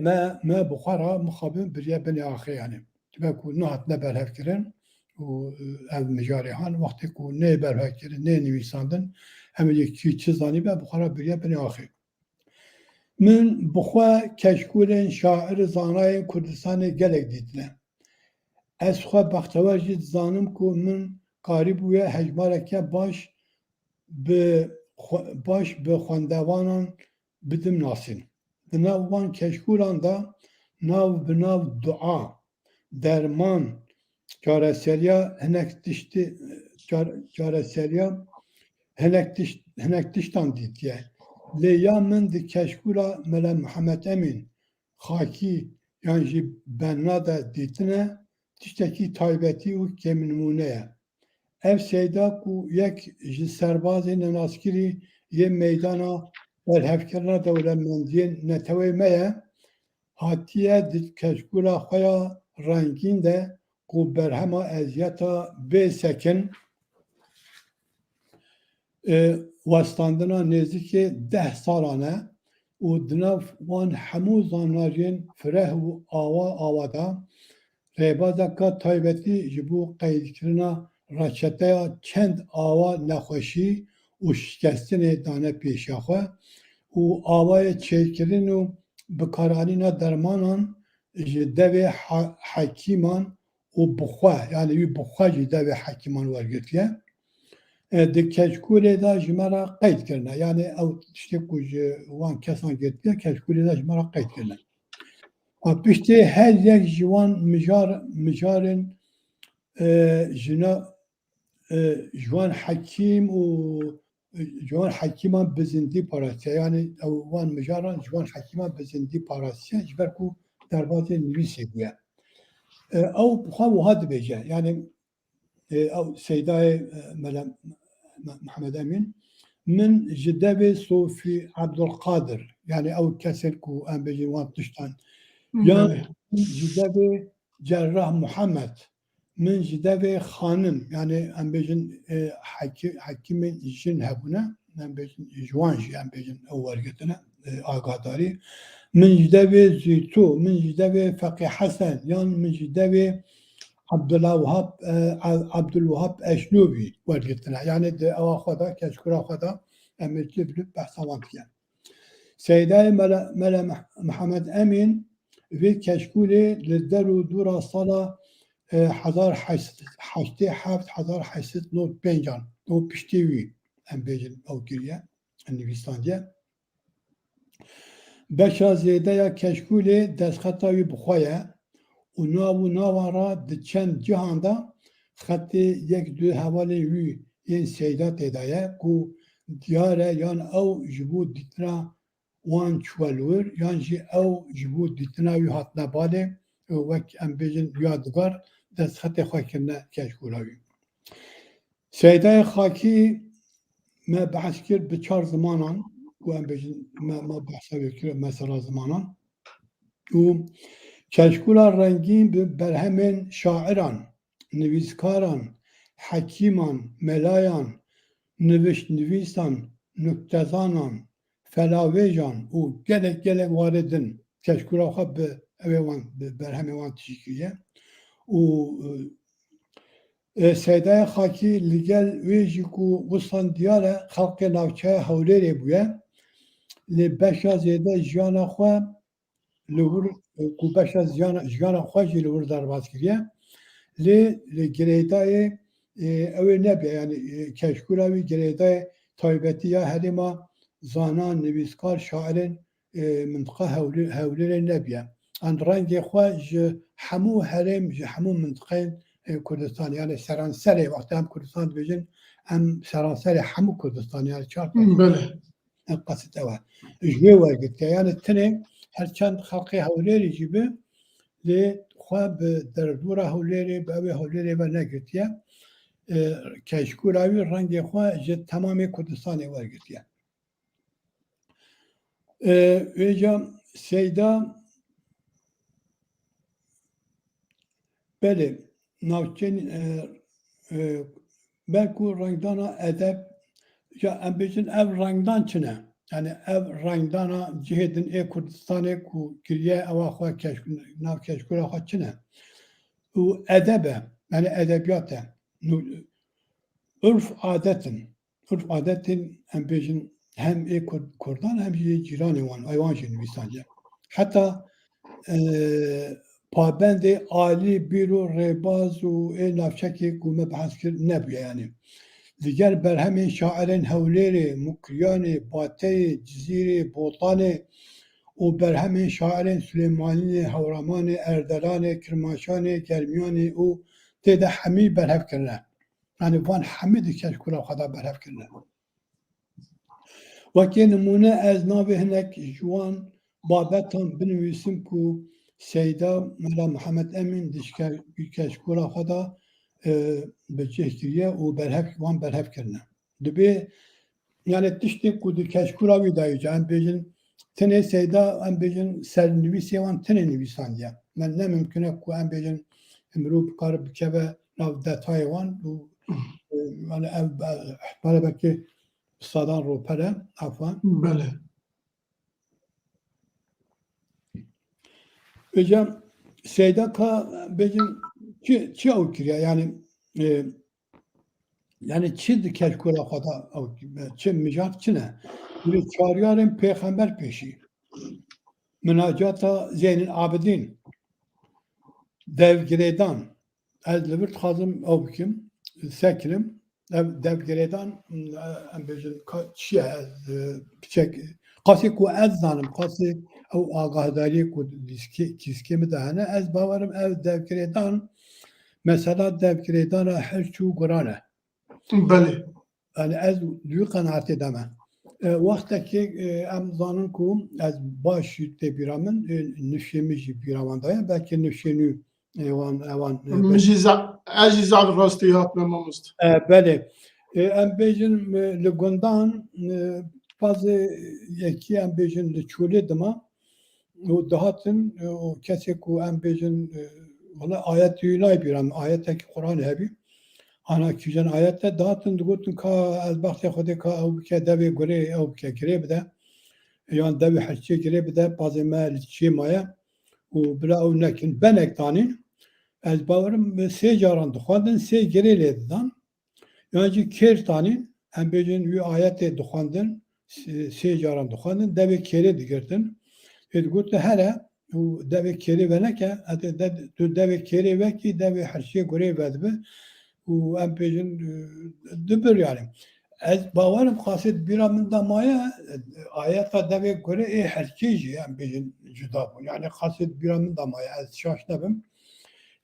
ما بخارا مخابن بریا بنی آخی yani جبر کو نهات نبر هف کرن و ev mecarihan vakti ku ne berhekiri ne nivîsandin hem yekî çizanî be bixwara biriye binê axê. Min bixwe keşkûrên şair zanayên Kurdistanê gelek dîtine. Ez xwe bextewer jî dizanim ku min karî bûye hejmareke baş bi xwendevanan bidim nasîn. Di nav van keşkûran da nav bi nav dua, derman, çareseriya hinek tiştan dîtiye. Lê ya min di keşkûra Mele Mihemed Emîn xakî yan jî benna de dîtine tiştekî taybetî û kemnimûne ye. Ev seyda ku yek ji serbazên nenaskirî yê meydana berhevkirina dewlemendiyên netewê me ye hatiye di keşkûra xwe ya rengîn de ku berhema eziyeta bê sekin westandina nêzîkî 10 salan e û di nav wan hemû zanariyên fireh û awada rêbazeka taybetî ji bo qeydkirina reçeteya çend awa nexweşî û şikestinê dane pêşiya xwe û awayê çêkirin û bikaranîna dermanan ji devê hekîman û bixwe yani wî bixwe jî devê hekîman wergirtiye di keşkûrê de ji me re qeyd kirine yani ew tiştê ku ji wan kesan girtiye keşkûrê de ji me re qeyd kirine. Piştî her yek ji wan mijarên ji wan hekîm û ji wan hekîman bi zindî parastiye yani ew wan mijaran ji wan hekîman bi zindî parastiye ji ber ku derbasê nivîsê bûye. Ew xwe wiha dibêje yani ew seydayê Mele Mihemed Emîn min ji devê Sofî Ebdulkadir yani ew kesên ku em bêjin wan tiştan yan ji devê Cerrah Muhemed min ji devê xanim yani em bêjin hekîmên jin hebûne em bêjin ji wan jî em bêjin ew wergirtine agadarî min ji devê Zîtû min ji devê Feqî Hesen yan min ji devê Abdülwahab Eşnûbî wergirtine yani di ewa xwe de keşkûra xwe de em ê bilib behsa wan dikin. Seydayê Mele Mihemed Emîn vê keşkûrê li der û dûra sala 1895 û piştî wî em bêjin ew kiriye nivîsandiye. Beşa zêde ya keşkûlê destxeta wî bixwe ye û nav û navan ra di çend cihan da xetê yek du hevalên wî yên seyda têda ye ku diyar e yan ew ji bo dîtina wan çwelwir yan jî ew ji bo dîtina wî hatine balê wek em bêjin yadigar destxetê xwe kirine keşkûra wî. Seydayê xakî me behs kir bi 4 zimanan ku em bêjin me behsa wê kir mesela zimanan û keşkûra rengîn bi berhemên şairan, nivîskaran, hekîman, melayan, nivîsan, nuktezanan, felavêjan û gelek waridin keşkûra xwe bi evê wan bi berhemê wan tişkiliye û Seydaya Xakî li gel wê jî ku wistan diyar e xelkê navçeya Hewlêrê bûye lê beşa zêde jiyana xwe li wir ku beşa jiyana xwe jî li wir derbas kiriye lê li girêdayê ew ê nebiye yani keşkûra wî girêdayê taybetî ya herêma zanan, nivîskar, şairên mintiqa Hewlêrê nebiye. An rengê xwe ji hemû herêm ji hemû mintiqeyên Kurdistan yani seranserê wextê em Kurdistan dibêjin em seranserê hemû Kurdistan yani çar
بله
qesit ew e. Ji wê wergirtiye yani tinê herçend xelkê Hewlêrê jî bi lê xwe bi derdora Hewlêrê bi evê Hewlêrê ve negirtiye keşkûra wî rengê xwe ji temamê Kurdistanê wergirtiye. Êca Seyda belê navçeyên belku rengdana edeb ya em bêjin ev rengdan çi ne? Yani ev rengdana cihê din ê Kurdistanê ku kiriye ewa xwe nav keşkûra xwe çi ne? û edeb e yani edebiyat e urf adetin adetên em bêjin hem ê Kurdan hem jî cîranê wan wan jî nivîsaniye. Heta pabendê alî bîro rêbaz û ê navçekê ku me behs kir nebûye yani. Diğer berhemên şairên Hewlêrê, Mukriyanê, Bateyê, Cizîrê, Botanê û berhemên şairên Süleymaniyê, Hewramanê, Erdelanê, Kirmaşanê, Germiyanê û tê de hemî berhev kirine. Yani van hemî di keşkûra xwe da berhev kirine. Wekî nimûne ez navê hinek ji wan babetan binivîsim ku Seyda Mela Mihemed Emîn di keşkûra xwe da bi cih kiriye û wan berhev kirine. Dibê yani tiştê ku di keşkûra wî dayîce em bêjin tinê Seyda em bêjin sernivîsê wan tinê nivîsandiye. Men ne mümkün e ku em bêjin mirov bikare bikeve nav detayê wan û yani ev belki sadan ropere afan.
بله
Hocam Seyda ka bêjin çi ew kiriye yani yani çi di keşkûra xwe da çi mijat çi ne? Li çaryarên pêxember pêşî minacata Zeynil Abidîn devgirêdan ez li vir dixwazim ew bikim sekirim devgirêdan em bêjin çi ye piçek qasî ku ez zanim qasî ew agahdariye ku dîskê min de hene ez bawerim ev devgirêdan mesela devgirêdana hirç û guran e.
بله
Yani ez dû qenaetê de me. Wextekê em zanin ku ez baş jî tê bîra min nifşê min jî bîra wan daye belkî nifşê nû ewan
من جي از جي زعل راستي هات ما مست
belê em bêjin li gundan bazı yekî em bêjin li çolê dima û dihatin û kesê ku em bêjin wala ayet Yûnay bîra min ayetekî Qur'anê hebî ana kîjan ayette dihatin digotin ka ez baxtê Xwedê ka ew bike devê gurê ew bike girê bide yan devê herçê girê bide bazê me li çiyê maye û bila ew nekin benek danîn ez bawerim sê caran dixwandin sê girê lê didan yan jî kêr danîn em bêjin wî ayetê dixwandin sê caran dixwandin devê kêrê digirtin digotin here û devê kêrê veneke tu devê kêrê vekî devê herçê gurê vedibe û em bêjin dibir yani ez bawerim xasî bîra min de maye ayeta devê gurê ê herçê jî em bêjin cuda bûn yani xasî bîra min de maye ez şaş nebim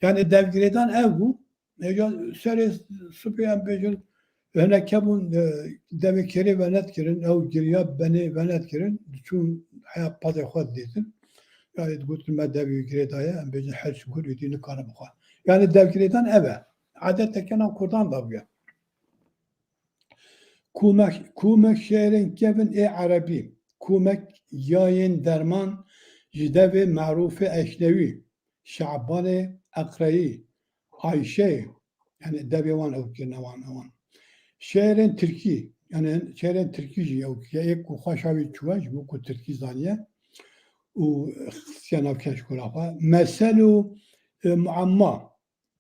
yani devgirêdan ev bû serê supê em bêjin hinek hebûn devê kêrê venet kirin ew giriya benê venet kirin diçûn heya pazê xwe didîtin yani digotin me devê girê daye em bêjin herç gur êdî nikare bixwe yani devgirêdan ev e adettekena Kurdan da bûye kûmek şêrên kevin ê erebî kûmek yayên derman ji devê merûfê eşnewî Şabanê Eqreyî Ayşe yani devê wan ew kirine wan şehrin Türkiye yani şehrin Türkiye ya ek hoşavi çuvaj bu ku Türkiye zaniye و خصيانا كاش كولاقا مثلو معمى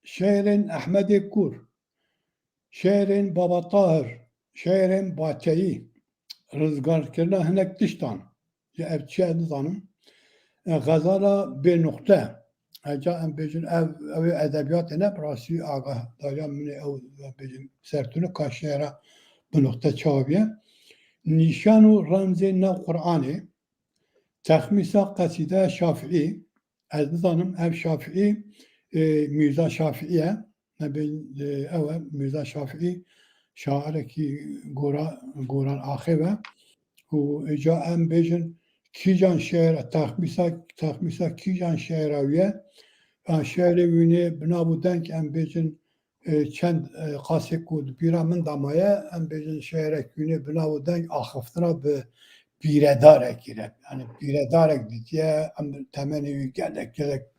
شعر أحمد كور شعر بابا طاهر شعر باتيي رزقار كرنا هناك تشتان يا أبتشي نظام غزالة بنقطة جاء بيجن أو أدبيات أنا براسي آقا دايما من أو بيجن سرتونه كاشيرا بنقطة شابية نشانو رمزنا قرآني تخمیسا قصیده شافعی از نظرم ev Şafii Mirza Şafii'ye ev Mirza Şafii şair ki goran ahive و اجا ام بجن کیجان شعر تخمیسا کیجان شعراویه شعراویونه بنا بودن که ام بجن چند قاسه کود بیرا من دامایه ام بجن شعراویونه بنا بودن آخفتنا به بیردارek girek. Yani بیردارek diye temeni gelek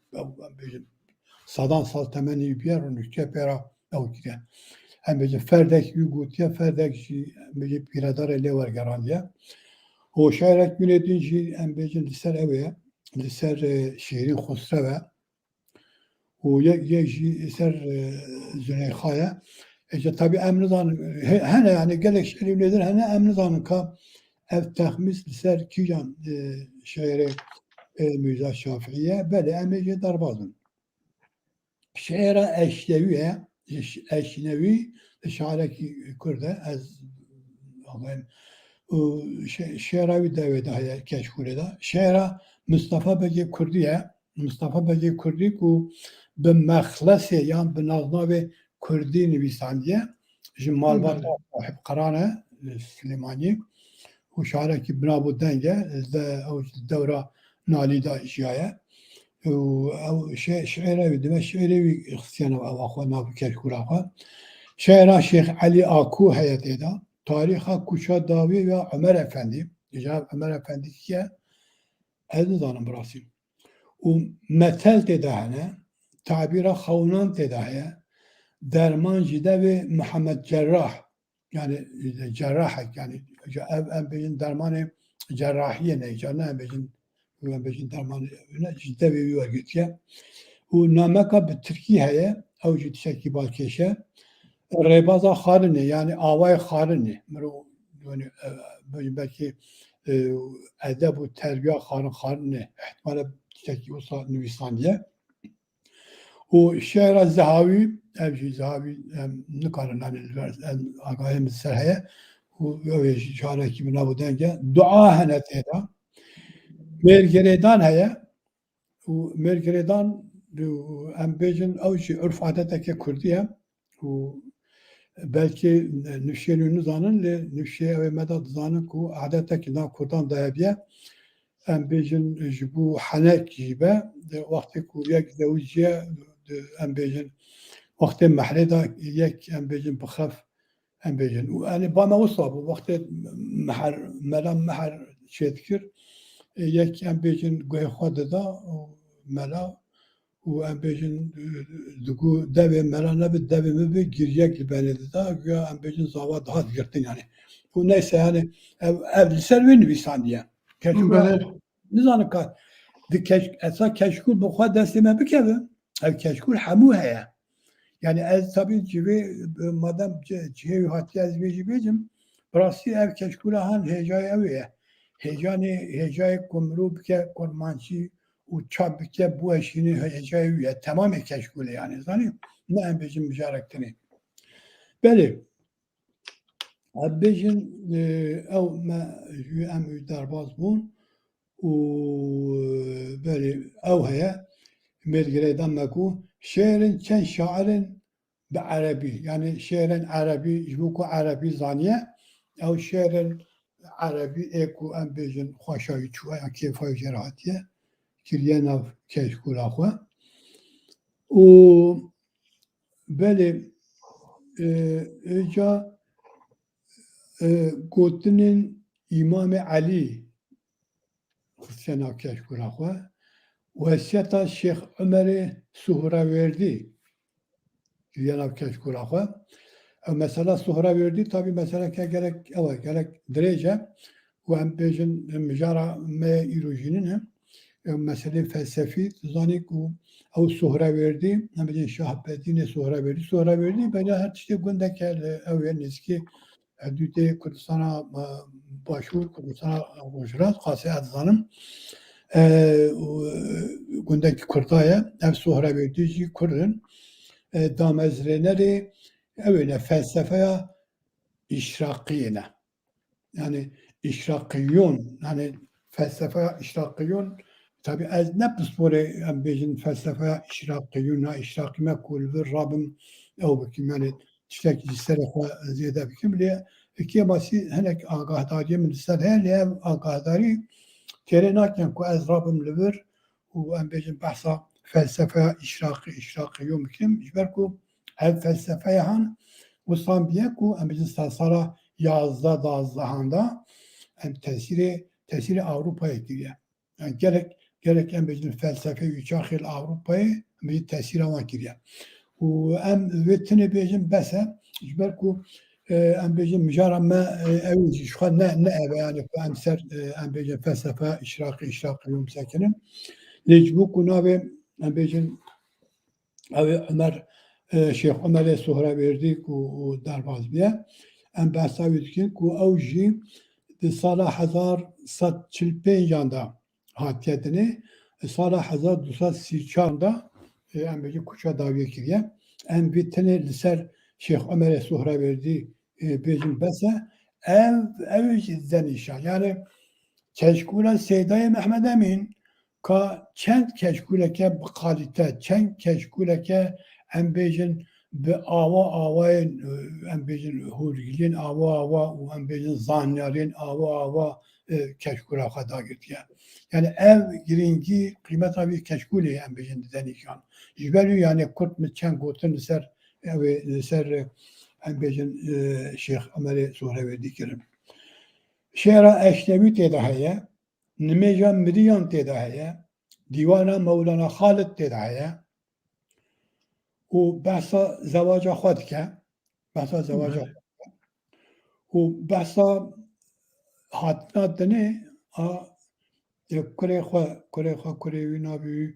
sadan sal temeni bir onu kepera o gire. Hem bece ferdek yugutiye ferdek bece biredar ele var garandiye. O şairek yönetinci hem bece liser eve liser şiirin khusreve o ye liser Züleykha'ya işte tabi emrizan hene yani gelek şiirin nedir hene emrizanın ka ev tehmis liser kijan şehre Mirza Şafii'ye böyle emece darbazın. Şehre eşneviye eşnevi şaireki Kürde az şehravi devede keşfureda şehre Mustafa Begi Kürdiye Mustafa Begi Kürdi ku be mehlese yan be naznavi Kürdi nivisandiye malbat hep karane Süleymani و شعرك بنابو دنجة أو الدورة ناليدا إشياء أو شعره بدما شعره اختيانا أو أخوانا بكركورا شعر شيخ علي آكو هيئة دا تاريخ كوشا داوي و عمر أفندي جاب عمر أفندي كيه أذن دانم براسي ومثل تدهنا تعبير خونان تدهيا درمان جدا و محمد جراح yani cerrahak yani en bejin dermanı cerrahiye ne canı en bejin dermanı ne ciddi bir var gitye u namaka bi Türkiye'ye ev ciddi şekli balkeşe rebaza harine yani avay harine mero yani belki edebu terbiye harine ihtimalle şekli olsa nüvisaniye o şehra zahavi evci zahavi nikaran hani agahim serheye o öyle şahane ki buna denge dua haneteda mergeredan heye o mergeredan embejin avci örf adeteke Kürdiye o belki nüşşelünü zanın le nüşşe ve medat zanın ku adeteke na Kurdan dayabiye embejin bu hanek gibi vakti ku yek zevciye ام بيجن وقت محردا يك ام بيجن بخف ام بيجن وانا بما وصل وقت محر ملام محر شذكر يك ام بيجن قوي خد دا ملا وام بيجن دقو دبي ملا نبي دبي مبي جريك البلد دا ام بيجن زواد هاد قرتين يعني ونيس يعني اف سروين بيسانديا كشكول نزانك دي كش اسا كشكول بخوا دستما بكبه ev keşkul hamu heye. Yani ez tabi civi madem civi hatiye ez becibecim burası ev keşkula han hecaya eviye. Hecayı kumru bike kurmançı uçab bike bu eşini hecaya eviye. Tamamı keşkule yani. Zani ne en becim mücarektini. Beli. Ebecin ev me em darbaz bun böyle ev heye mergeredan meku şehrin çen şairin be Arabi yani şehrin Arabi jbuku Arabi zaniye ev şehrin Arabi eku em bejin xoşavi çuya kefay cerahatiye kiriye nav keşkula xwe û belê eca gotinên İmam-ı Ali xistiyana keşkula xwe Vesiyeta Şeyh Ömer'i Suhraverdi Cenab-ı Keşkul Akı Mesela suhra verdi tabi mesela ki gerek derece ve em bejin mijara me irojinin hem mesele felsefi zanik u ev suhra verdi hem bejin şahbetine suhra verdi böyle her işte gündeki ev neski düte Kurdistan'a başvur Kurdistan'a başvurat kase adzanım gündeki Kurdaya ev suhra verdi Kurdun damezreneri evine felsefeye işrakiyine yani işrakiyun yani felsefe işrakiyun tabi ez ne pspore em bejin felsefe işrakiyuna işrakime kulvir Rabbim ev bikim yani işte cistere ziyade bikim li ki basi henek agahdari min ser hele agahdari terenaken ku ez Rabbim livir u em bejin bahsa felsefe işrakiyun bikim jiber ku ev felsefeye han وصام بيكو ام بجن سالسالا 11-12'da hem tesiri Avrupa'ya giriyor. Yani gerek em bejin felsefe yüçahil Avrupa'ya bir tesir ama giriyor. U em vetine bejin bese jiberku em bejin mijara me evici şu ne eve yani em ser em bejin felsefe işrakı yum sakinim. Necbu kunabe em bejin Ömer Şeyh Ömer'e suhra verdi ku derbaz biye. Em behsa wîdikin ku ew jî di sala 1145'da hatiyetini sala 1234'da em bejî kuça daviye kiriye. Em vitine li ser Şeyh Ömer'e suhra verdi bejin bese ev jî zenîşan. Yani keşkûla Seydayê Mehmed Emîn ka çend keşkûleke bi kalite, çend keşkûleke em bêjin bi avayên em bêjin hûrgilên ava û em bêjin zanyarên ava keşkûla xwe dagirtiye. Yani ev giringî qîmeta vê keşkûlê em bêjin didenîşan. Ji ber wî yani Kurd mi çend gotin li ser evê li ser em bêjin Şeyh Ömerê suhre vedî kirin. Şêra eşnevî têde heye, nimêja miriyan têde heye, dîwana Mewlana Xalid têde heye û behsa zewaca xwe dike, behsa zewaca û behsa hatina dinê a kurê xwe wî navê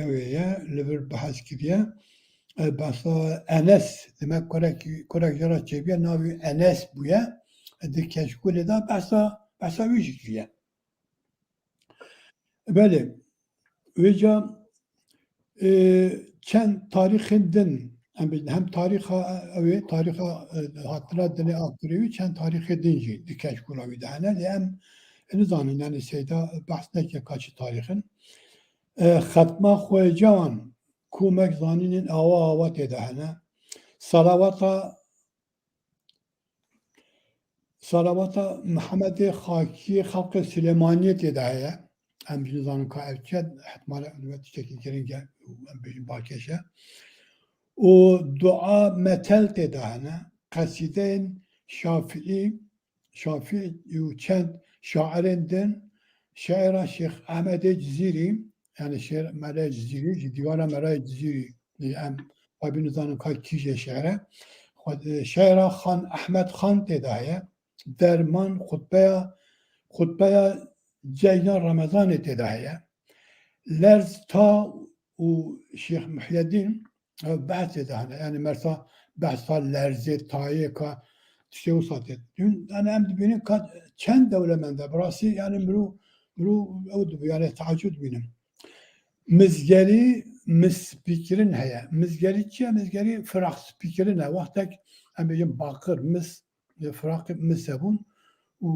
evê ye li vir behez kiriye. Behsa Enes demek kurek jara çêbiye navê Enes bûye. Di keşkûlê de behsa wî jî kiriye. Belê wêca çend tarîxên din hem tarixa evê tarixa hatira dinê a kurê wî çend tarîxê din jî di keşkûla wî de hene lê em nizanin yani seyda behs neke kaçî tarîxin. Xetma xwecan ku mek zanînên ava têde hene. Salavata Mihemedê Xakiyê xelkê Silêmaniyê têde heye. Em jî nizanin ka ev çi ihtimale tiştekî giring e em bêjin balkêş e. û dua metel têde hene. Qesîdeyên Şafî û çend şairên din şeira Şeyh Ehmedê Cizîrî yani şeir Mele Cizîrî ji dîwara Mele Cizîrî em xwe nizanin ka kîjê şeire. Şeira Xan Ehmed Xan têde heye. Derman xutbeya Ceylan Ramazanê têde heye. Lerz ta û Şeyh Muhyiddin behs têde hene. Yani mersa behsa lerzê tayê ka tiştê wisa tê. Yani em dibînin ka çend dewlemend e. Birasî yani mirov ew dibû yani teaccüb dibînin. Mizgerî spîkirin heye. Mizgerî çi ye? Mizgerî firaq spîkirin e. Wextek em bêjin baqir firaqê mis hebûn û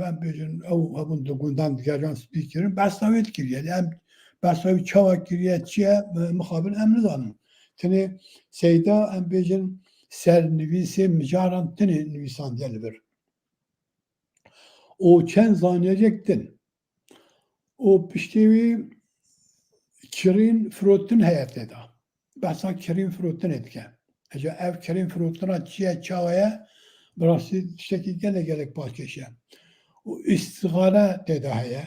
em bêjin ew hebûn di gundan digerjan spîkirin behsa wê dikiriye. Em behsa wî çawa kiriye çi ye mixabin em nizanin. Tenê seyda em bêjin sernivîsê micaran tinê nivîsandiye li vir. O çend zaniyecek din. O piştî wî kirîn firotin heye têda. Behsa kirîn firotinê dike. Ece ev kirîn firotina çi ye çawa ye birasî tiştekî gelek balkêş e. û îstixare têde heye.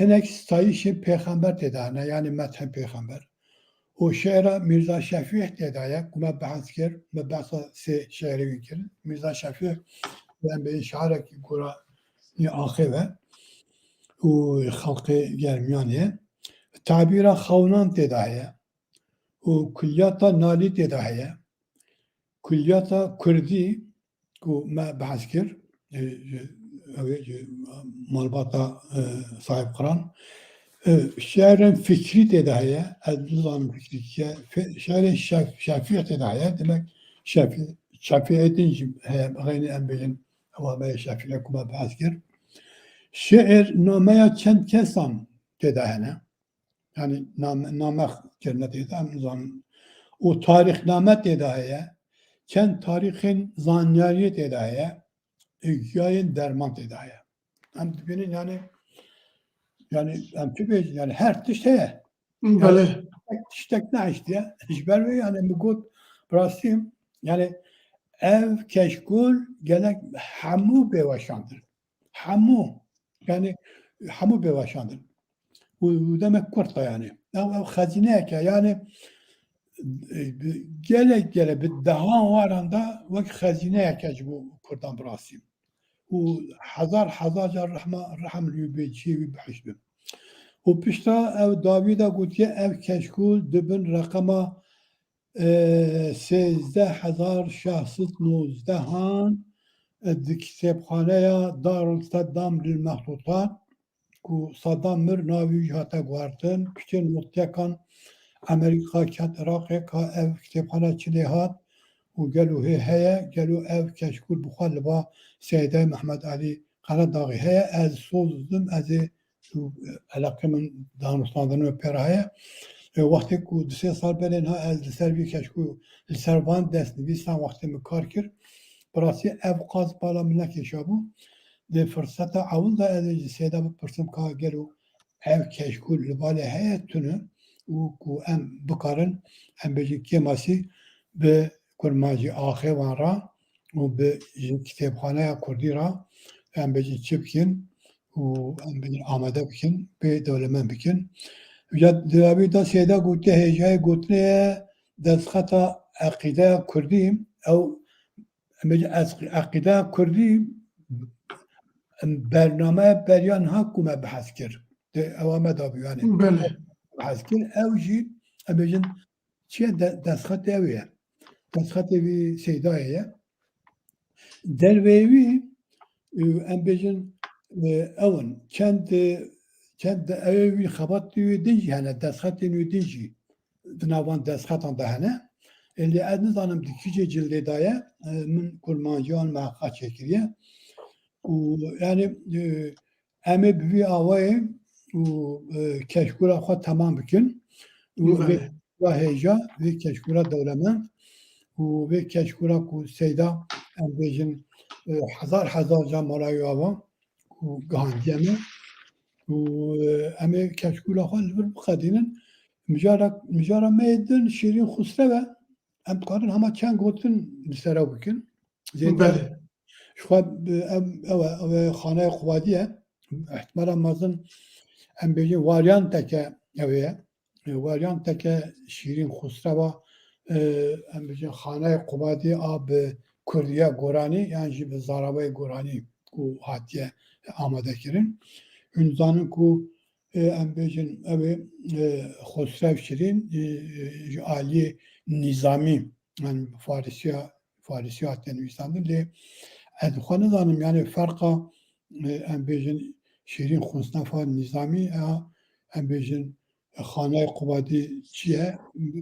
Hinek stayîşê pêxember têde hene yani methê pêxember. O şehre Mirza Şefik dedaya kuma bahs kir ve bahsa se şehre yükür. Mirza Şefik ben bir şahre ki kura ni ahive o halkı gelmeyaniye tabira xavnan dedaya o külliyata nali dedaya külliyata Kürdi ku ma bahs kir malbata sahip kıran şehrin fikri dedaya el-nizam fikri şehrin şafiye dedaya demek şafiye edince gayni enbeyin havamaya şafiye kuma bahseder. Şehir namaya çend kesan dedaya yani namek cennet dedaya o tarihnamet dedaya çend tarihin zanyariyet dedaya hikayenin derman dedaya. Hem benim yani yani her tişte
بله
tiştek ne işte hiçbir ve yani mugud brasim yani ev keşkul gelek hamu bevaşandır. Hamu yani hamu bevaşandır. Bu demek kurta yani. Ev hazine ki yani gelek bir daha varanda vak hazine ki bu kurtan brasim. Bu hazar rahma lübeci bihişbim. و پشتا او داویدا گوتیه او کشکول دبن رقما 13,619 هان کتابخانه دارالصدام للمخطوطات کو صدام مر ناوی هاتا گواردن کتن مطلقان امریکا کت عراقی که او کتابخانه چلی هات و گلو هیا گلو او کشکول بخوال با سیده محمد علی قرداغی هیا از سوزدم از علاقه من دانستاندن و پرایه وقتی که 2 سال برین ها از سروی کشکو سروان دست نویسن وقتی مکار کرد براسی افقاز بالا من نکشابو ده فرصت اول دا از سیده بپرسم که گلو ev keşkul libale heyetünü و ام بکارن ام بجی کماسی به کرماجی آخه وان را و به کتابخانه کردی را ام بجی چپکن و ام بجی آماده بکن به دولمان بکن و دوابی دا سیده گوته هجای گوتنه دستخط عقیده کردیم او ام بجی عقیده کردیم برنامه بریان ها کمه بحث کرد اوامه دا بیانه
بله
بحث کرد او جی ام بجی چیه دستخط اویه دستخط اوی سیدایه در ویوی ام بجی اون چند اوی خبات دیوی دنجی هنه دستخط دیوی دنجی دنوان دستخطان ده هنه اللي از نظام دکیجه جلده دایه من کرمانجان محقق چکریه و yani eme bir avayı keşkura xo tamam bikin ve heyeca ve keşkura devlemen ve keşkura ku seyda em bejin hazar camalayı ava ku gahandiyeme eme keşkura xo bir qadinin mijara meydin şirin xusreve em karın hama çen gotin lisera bikin
بله
شخواب او خانه قوادیه احتمالا مازن ام بيجي واریانت که اویه واریانت که شیرین خسرو ام بيجي خانه قوادی آب کردیه گورانی یعنی جی به زارابه گورانی کو هاتیه آماده کرن ünzanın ku ام بيجي اوی خسرو شیرین عالی نظامی yani Farisi hatta Nüvistan'da le edxanı zanım yani farka em bejin şirin xusnafa nizami em bejin xanay qubadi çiye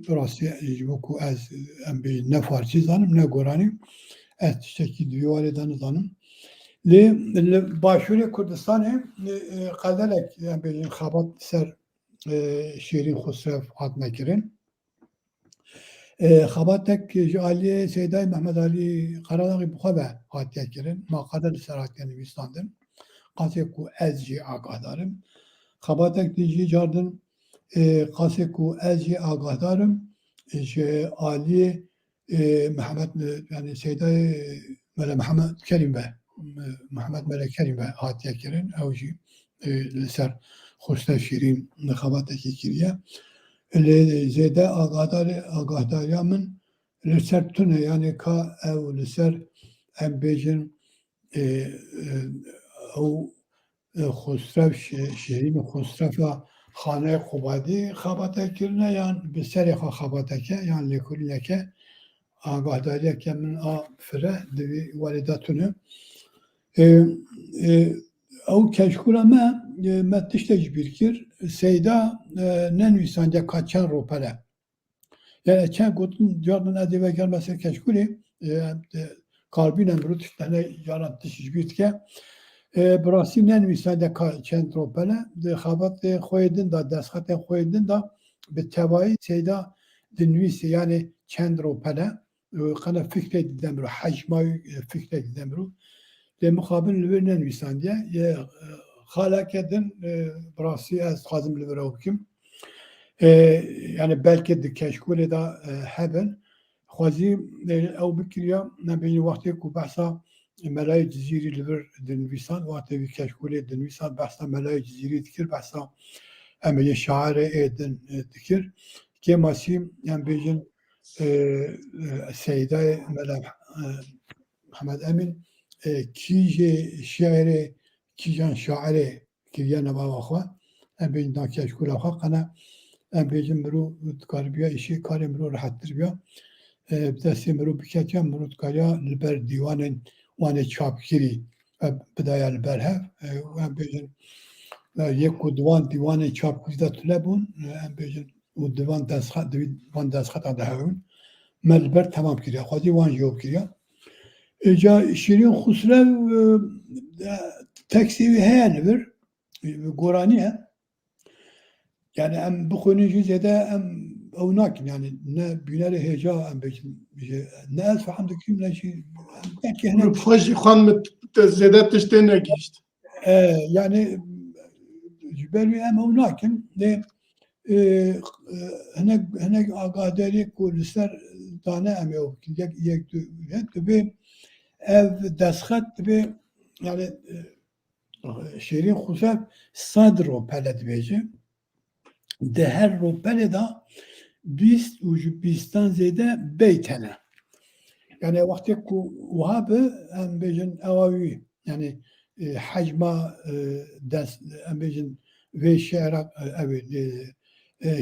burası bu az em bejin ne farsi zanım ne gorani et şekil diyorlardan zanım le başuri Kurdistan'ı kadalek em bejin xabat ser şirin xusraf hatna kirin خباتك جالية سيداي محمد علي قراري بخبة هاتيا كرن ما قدر سراتيا نويستاندن قاسيكو أزجي آقادارم خباتك ديجي جاردن قاسيكو أزجي آقادارم علي محمد يعني سيداي ملا محمد كريم به محمد ملا كريم به هاتيا كرن أو جي لسر خستا شيرين خباتك كريا li zêde agadariya min li ser tune yani ka ew li ser em bêjin ew Xosrev şehîn Xosreva xaneyê Qubadî xebate kirine yan bi serê xwe xebate yan lêkolîneke agadariyeke min a fire divê welê de tune. Ew keşkûra me tiştekî bîr kir seyda nenivîsandiye ka çend ropele. Yani çend gotin carnan ez ê vegerme ser keşkûlê karbînen birû tiştene caran tişî bîr dike براستی ننویسنده که چند روپله خبرت خویدن دا دستخط خویدن دا به تبایی سیدا دنویسی یعنی چند روپله قنا فکر دیدم رو حجمای فکر دیدم رو در مقابل لور ننویسنده خاله کردن براستی از خازم لور اوکیم yani belki de keşkule da hebben خوازی او بکریا نبینی وقتی کو بحثا ملای جزیری لبر دنویسان وقتی وی کشکولی دنویسان بحثا ملای جزیری دکر بحثا امیه شاعر ایدن دکر که ماسیم yani بیجن سیده ملا محمد امین کیجه شعره کیجان شاعره کیجان نبا خوا ام بیجن دا کشکول خوا قنا ام بیجن برو کار بیا ایشی کاری برو راحتتر بیا دستی مرو بکتیم مرو کاریا لبر دیوانن وانه چاپگیری بدایه لبر هف و هم بیجن یک و دوان دیوان چاپگیری دا طلبون هم بیجن و دوان دستخط آده هون ملبر تمام کریا خواهدی وان جواب کریا جا شیرین خسرو تکسیوی هیا نبر گورانی هم yani em bu konuyu yüzeyde em evnakim yani ne bineri heca em ne ez faham dikim ne şey belki
hani proje xan mit zede tiştene geçti.
Yani belki em evnakim ne hene agaderi kulisler tane em yok yek tabi ev destxat tabi yani şirin xusaf sadro peled beji de her ropele da bist ucu bistan zede beytene. Yani vakti ku vahabı em bejin evavi yani hacma des em bejin ve şerak evi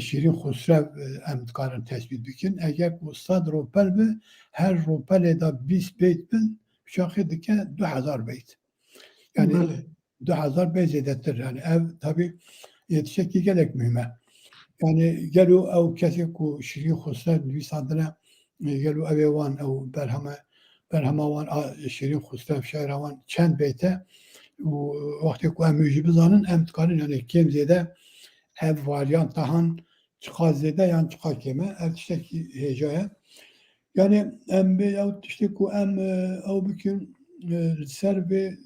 şirin xusrev em dikarin tespit bikin. Eğer ku sad ropel bi her ropele da bist beyt bin şakı dike 2000 beyt. Yani 2000 beyt zedettir. Yani ev tabi yetişek ki gerek mühime. Yani gelu ev kesi ku şirin xusrev nivîsandine gelu evê wan ew berhema wan şirin xusrev şeira wan çend beyte û wextê ku em jî bizanin em dikarin yani kêm zêde ev varyanta han çiqa zêde yan çiqa kême ev tiştekî hêja ye. Yani em ew tiştê ku em ew bikin li ser vê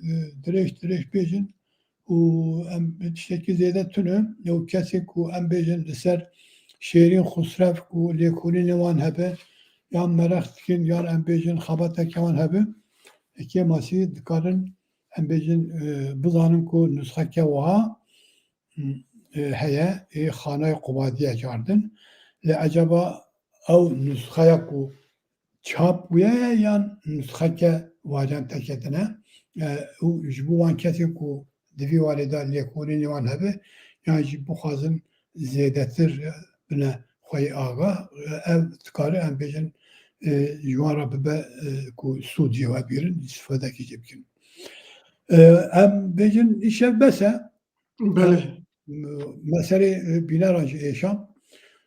dirêj bêjin û em tiştekî zêde tune ew kesê ku em bêjin li ser şêrîn xusrev ku lêkolînê wan hebe yan merex dikin yan em bêjin xebateke wan hebe kê masî dikarin em bêjin bizanin ku nusxeke wiha heye xanayê Qubadîye cardin lê eceba ew nusxeya ku çap bûye yan nusxeke varyanteke tune û ji bo wan kesê ku divî walê da lêkolînê wan hebe yan jî bixwazin zêdetir bine xweyê aga ev dikare em bêjin ji wan re bibe ku sûdiyê we bîrin îstîfadekî jê bikin. Em bêjin îşev bes e meselê bîneran jî êşan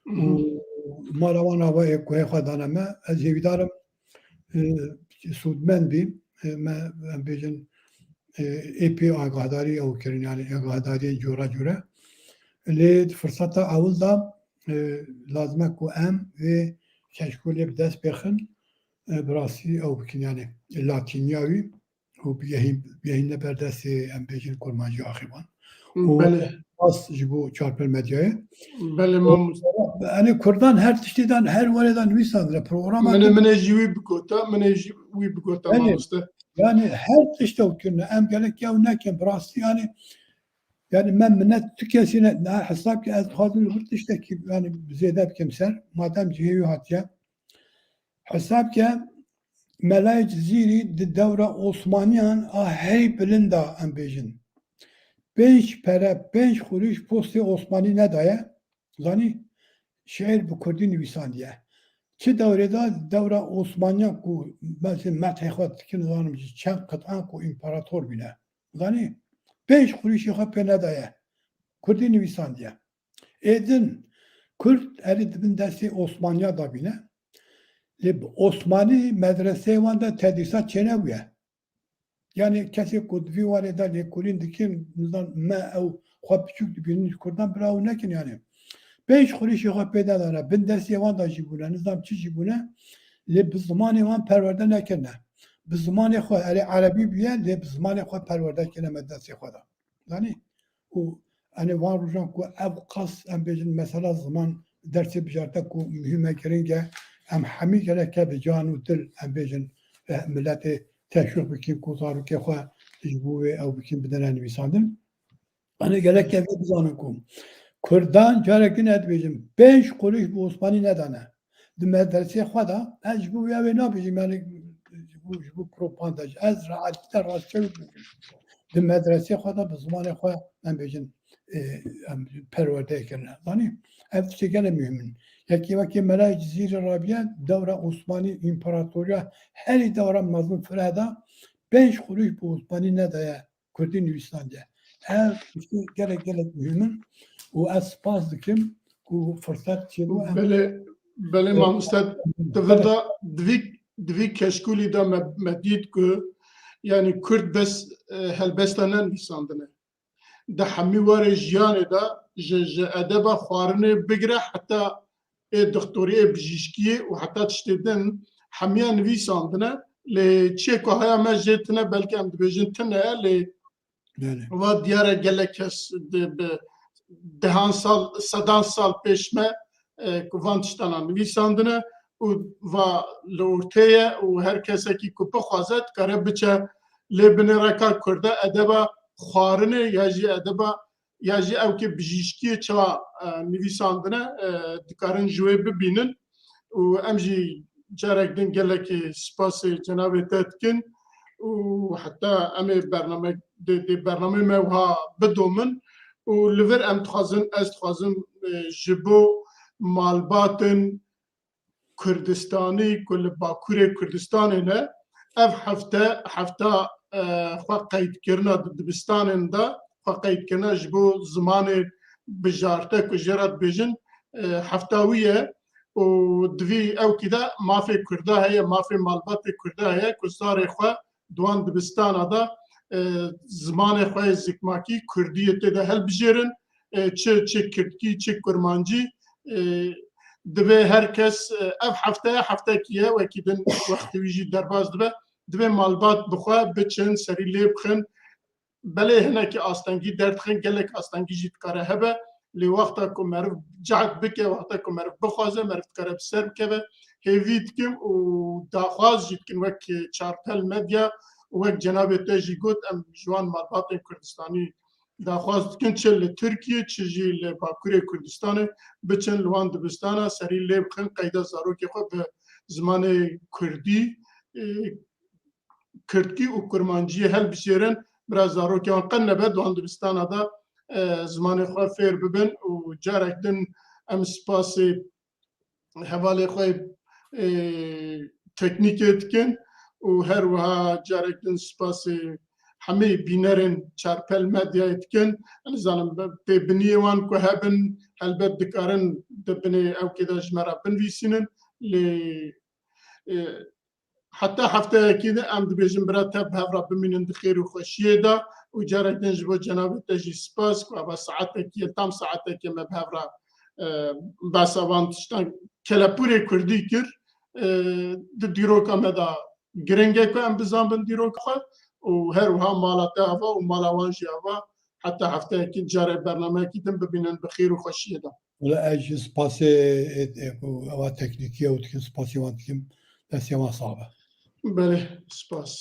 û mala wan ava guhê xwe dane me ez hêvîdarim sûdmend bîm me em bêjin êpê agadarî ew kirin yani agadariyên cora cure lê firseta ewil da lazim e ku em vê keşkolê bi dest bêxin bi rastî ew bikin yani latîniya wî û bigihîne ber destê em bêjin kurmancî axîvan û as ji bo çarpil medyayê yani Kurdan her tiştîdan her welêdan nivîsandire programa
min jî wî bigota min jî wî bigota
yani her tişt ew kirine em gelek ew nekin bi rastî yani Yani ben minnet tükesine hesap ki az hazır hırt işte ki yani zedep kimser madem ciheyi hatiye hesap ki Melayet ziri di devra Osmaniyan a hey bilinda em bêjin. 5 pere 5 kuruş postê Osmanî nedaye. Zanî şeir bi Kurdî nivîsandiye. Çi devrê da devra Osmaniyan ku belkî methê xwe dikin zanim jî çend qit'an ku împarator bîne. Zanî 5 kuruşê xwe pê nedaye. Kurdî nivîsandiye. Êdin Kurd erî dibin destê Osmaniya da bîne. Osmanî medreseyê wan de tedrîsat çênebûye. Yani kesê ku divî warê de lêkolîn dikin nizam me ew xwe biçûk dibînin Kurdan biraw nekin yani. 5 kuruşê xwe pê nedane bin destê wan da jî bûne nizam çi jî bûne lê bi zimanê wan perwerde nekirine. Bi zimanê xwe erê erebî bûye lê bi zimanê xwe perwerde kirine me destê xwe da. Zanî û hani van rojan ku ev qas em bêjin mesela ziman dersê bijarte ku mühime giring e em hemî gelek bi can û dil em bêjin milletê teşvik bikin ku zarokê xwe ji bo wê ew bikin bidine nivîsandin. Hani gelek vê bizanin ku Kurdan carekî ne dibêjin 5 kuruş bi Osmanî nedane. Di medresê xwe da ez ji bo wê ew ê nabêjim yani ji bo propaganda ez realîte rastçe di medresê xwe da bi zimanê xwe em bêjin em perwerde kirine. Zanî ev tiştê gelek mühim in. Yekî wekî Melayê Cizîrê Rabiye devra Osmanî împaratoriya herî devra mezin fireh da 5 kuruş bi Osmanî nedaye Kurdî nivîsandiye. Ev tiştê gelek mühim in û ez spas dikim ku fırsat çêbû em
Belê mamoste divî keşkulî de me dît ku yani Kurd bes helbesta ne nivîsandine. Di hemî warê jiyanê de ji edeba xwarinê bigire heta doktoriyê bijîşkiyê û heta tiştê din hemiya nivîsandine lê çê ku heya me jê tune belkî em dibêjin tune lê va diyare gelek kes dehan sal sedan sal pêş me ku van tiştana nivîsandine û va li orteye û her kesekî ku bixwaze dikare biçe lê binêreka Kurd e edeba xwarinê ya jî edeba ya jî ew ki bijîşkiyê çawa nivîsandine dikarin ji wê bibînin û em jî carek din gelekî spasê cenabê te dikin û heta em ê bername me wiha bidomin û li vir em dixwazin ez dixwazim ji bo malbatên Kurdistanî ku li Bakurê Kurdistanê ne ev hefta xwe qeydkirina dibistanên de xwe qeydkirina ji bo zimanê bijarte ku jê re dibêjin hefta wî ye û divî ewkî de mafê Kurda heye mafê malbatê Kurda heye ku zarê xwe diwan dibistana da zimanê xwe yê zikmakî Kurdiyê tê de helbijêrin çi Kurdkî çi Kurmancî divê herkes ev hefteya heftekî ye wekî din wextê wî jî derbas dibe divê malbat bixwe biçin serî lê bixin belê hinekî astengî derdixin gelek astengî jî dikare hebe lê wexta ku meriv cehd bike wexta ku meriv bixwaze meriv dikare bi ser bikeve hêvî dikim û daxwaz jî dikin wek çarpel medya û wek cenabê te jî got em ji wan malbatên Kurdistanî daxwaz dikin çi li Tirkiye çi jî li Bakurê Kurdistanê biçin li wan dibistana serî lê bixin qeyda zarokê xwe bi zimanê Kurdî Kurdkî û Kurmanciyê helbijêrin biraz zarokê wan qet nebe di wan dibistana da zimanê xwe fêr bibin û carek din em spasê hevalê xwe teknîkê dikin û her wiha carek din spasê hemî bînerên çarpel medyayê dikin nizanim pêbiniyê wan ku hebin helbet dikarin di binê ewkê de ji me re binivîsînin lê heta hefteyekî de em dibêjin bira te bi hev re bimînin di xêr û xweşiyê de û carek din ji bo cenabê te jî spas ku eva saetekî tam saetekê me bi hev re besa van tiştan Kelepûrê Kurdî kir di dîroka me da giring e ku em bizanbin dîroka xwe û her wiha mala te ava û mala wan jî ava heta hefteyekî carê bernameyekî din bibînin bi xêr û xweşiyê de.
Valla ez ji spasê ewa teknîkî ew dikim spasê wan dikim destê wan sax be.
Belê spas.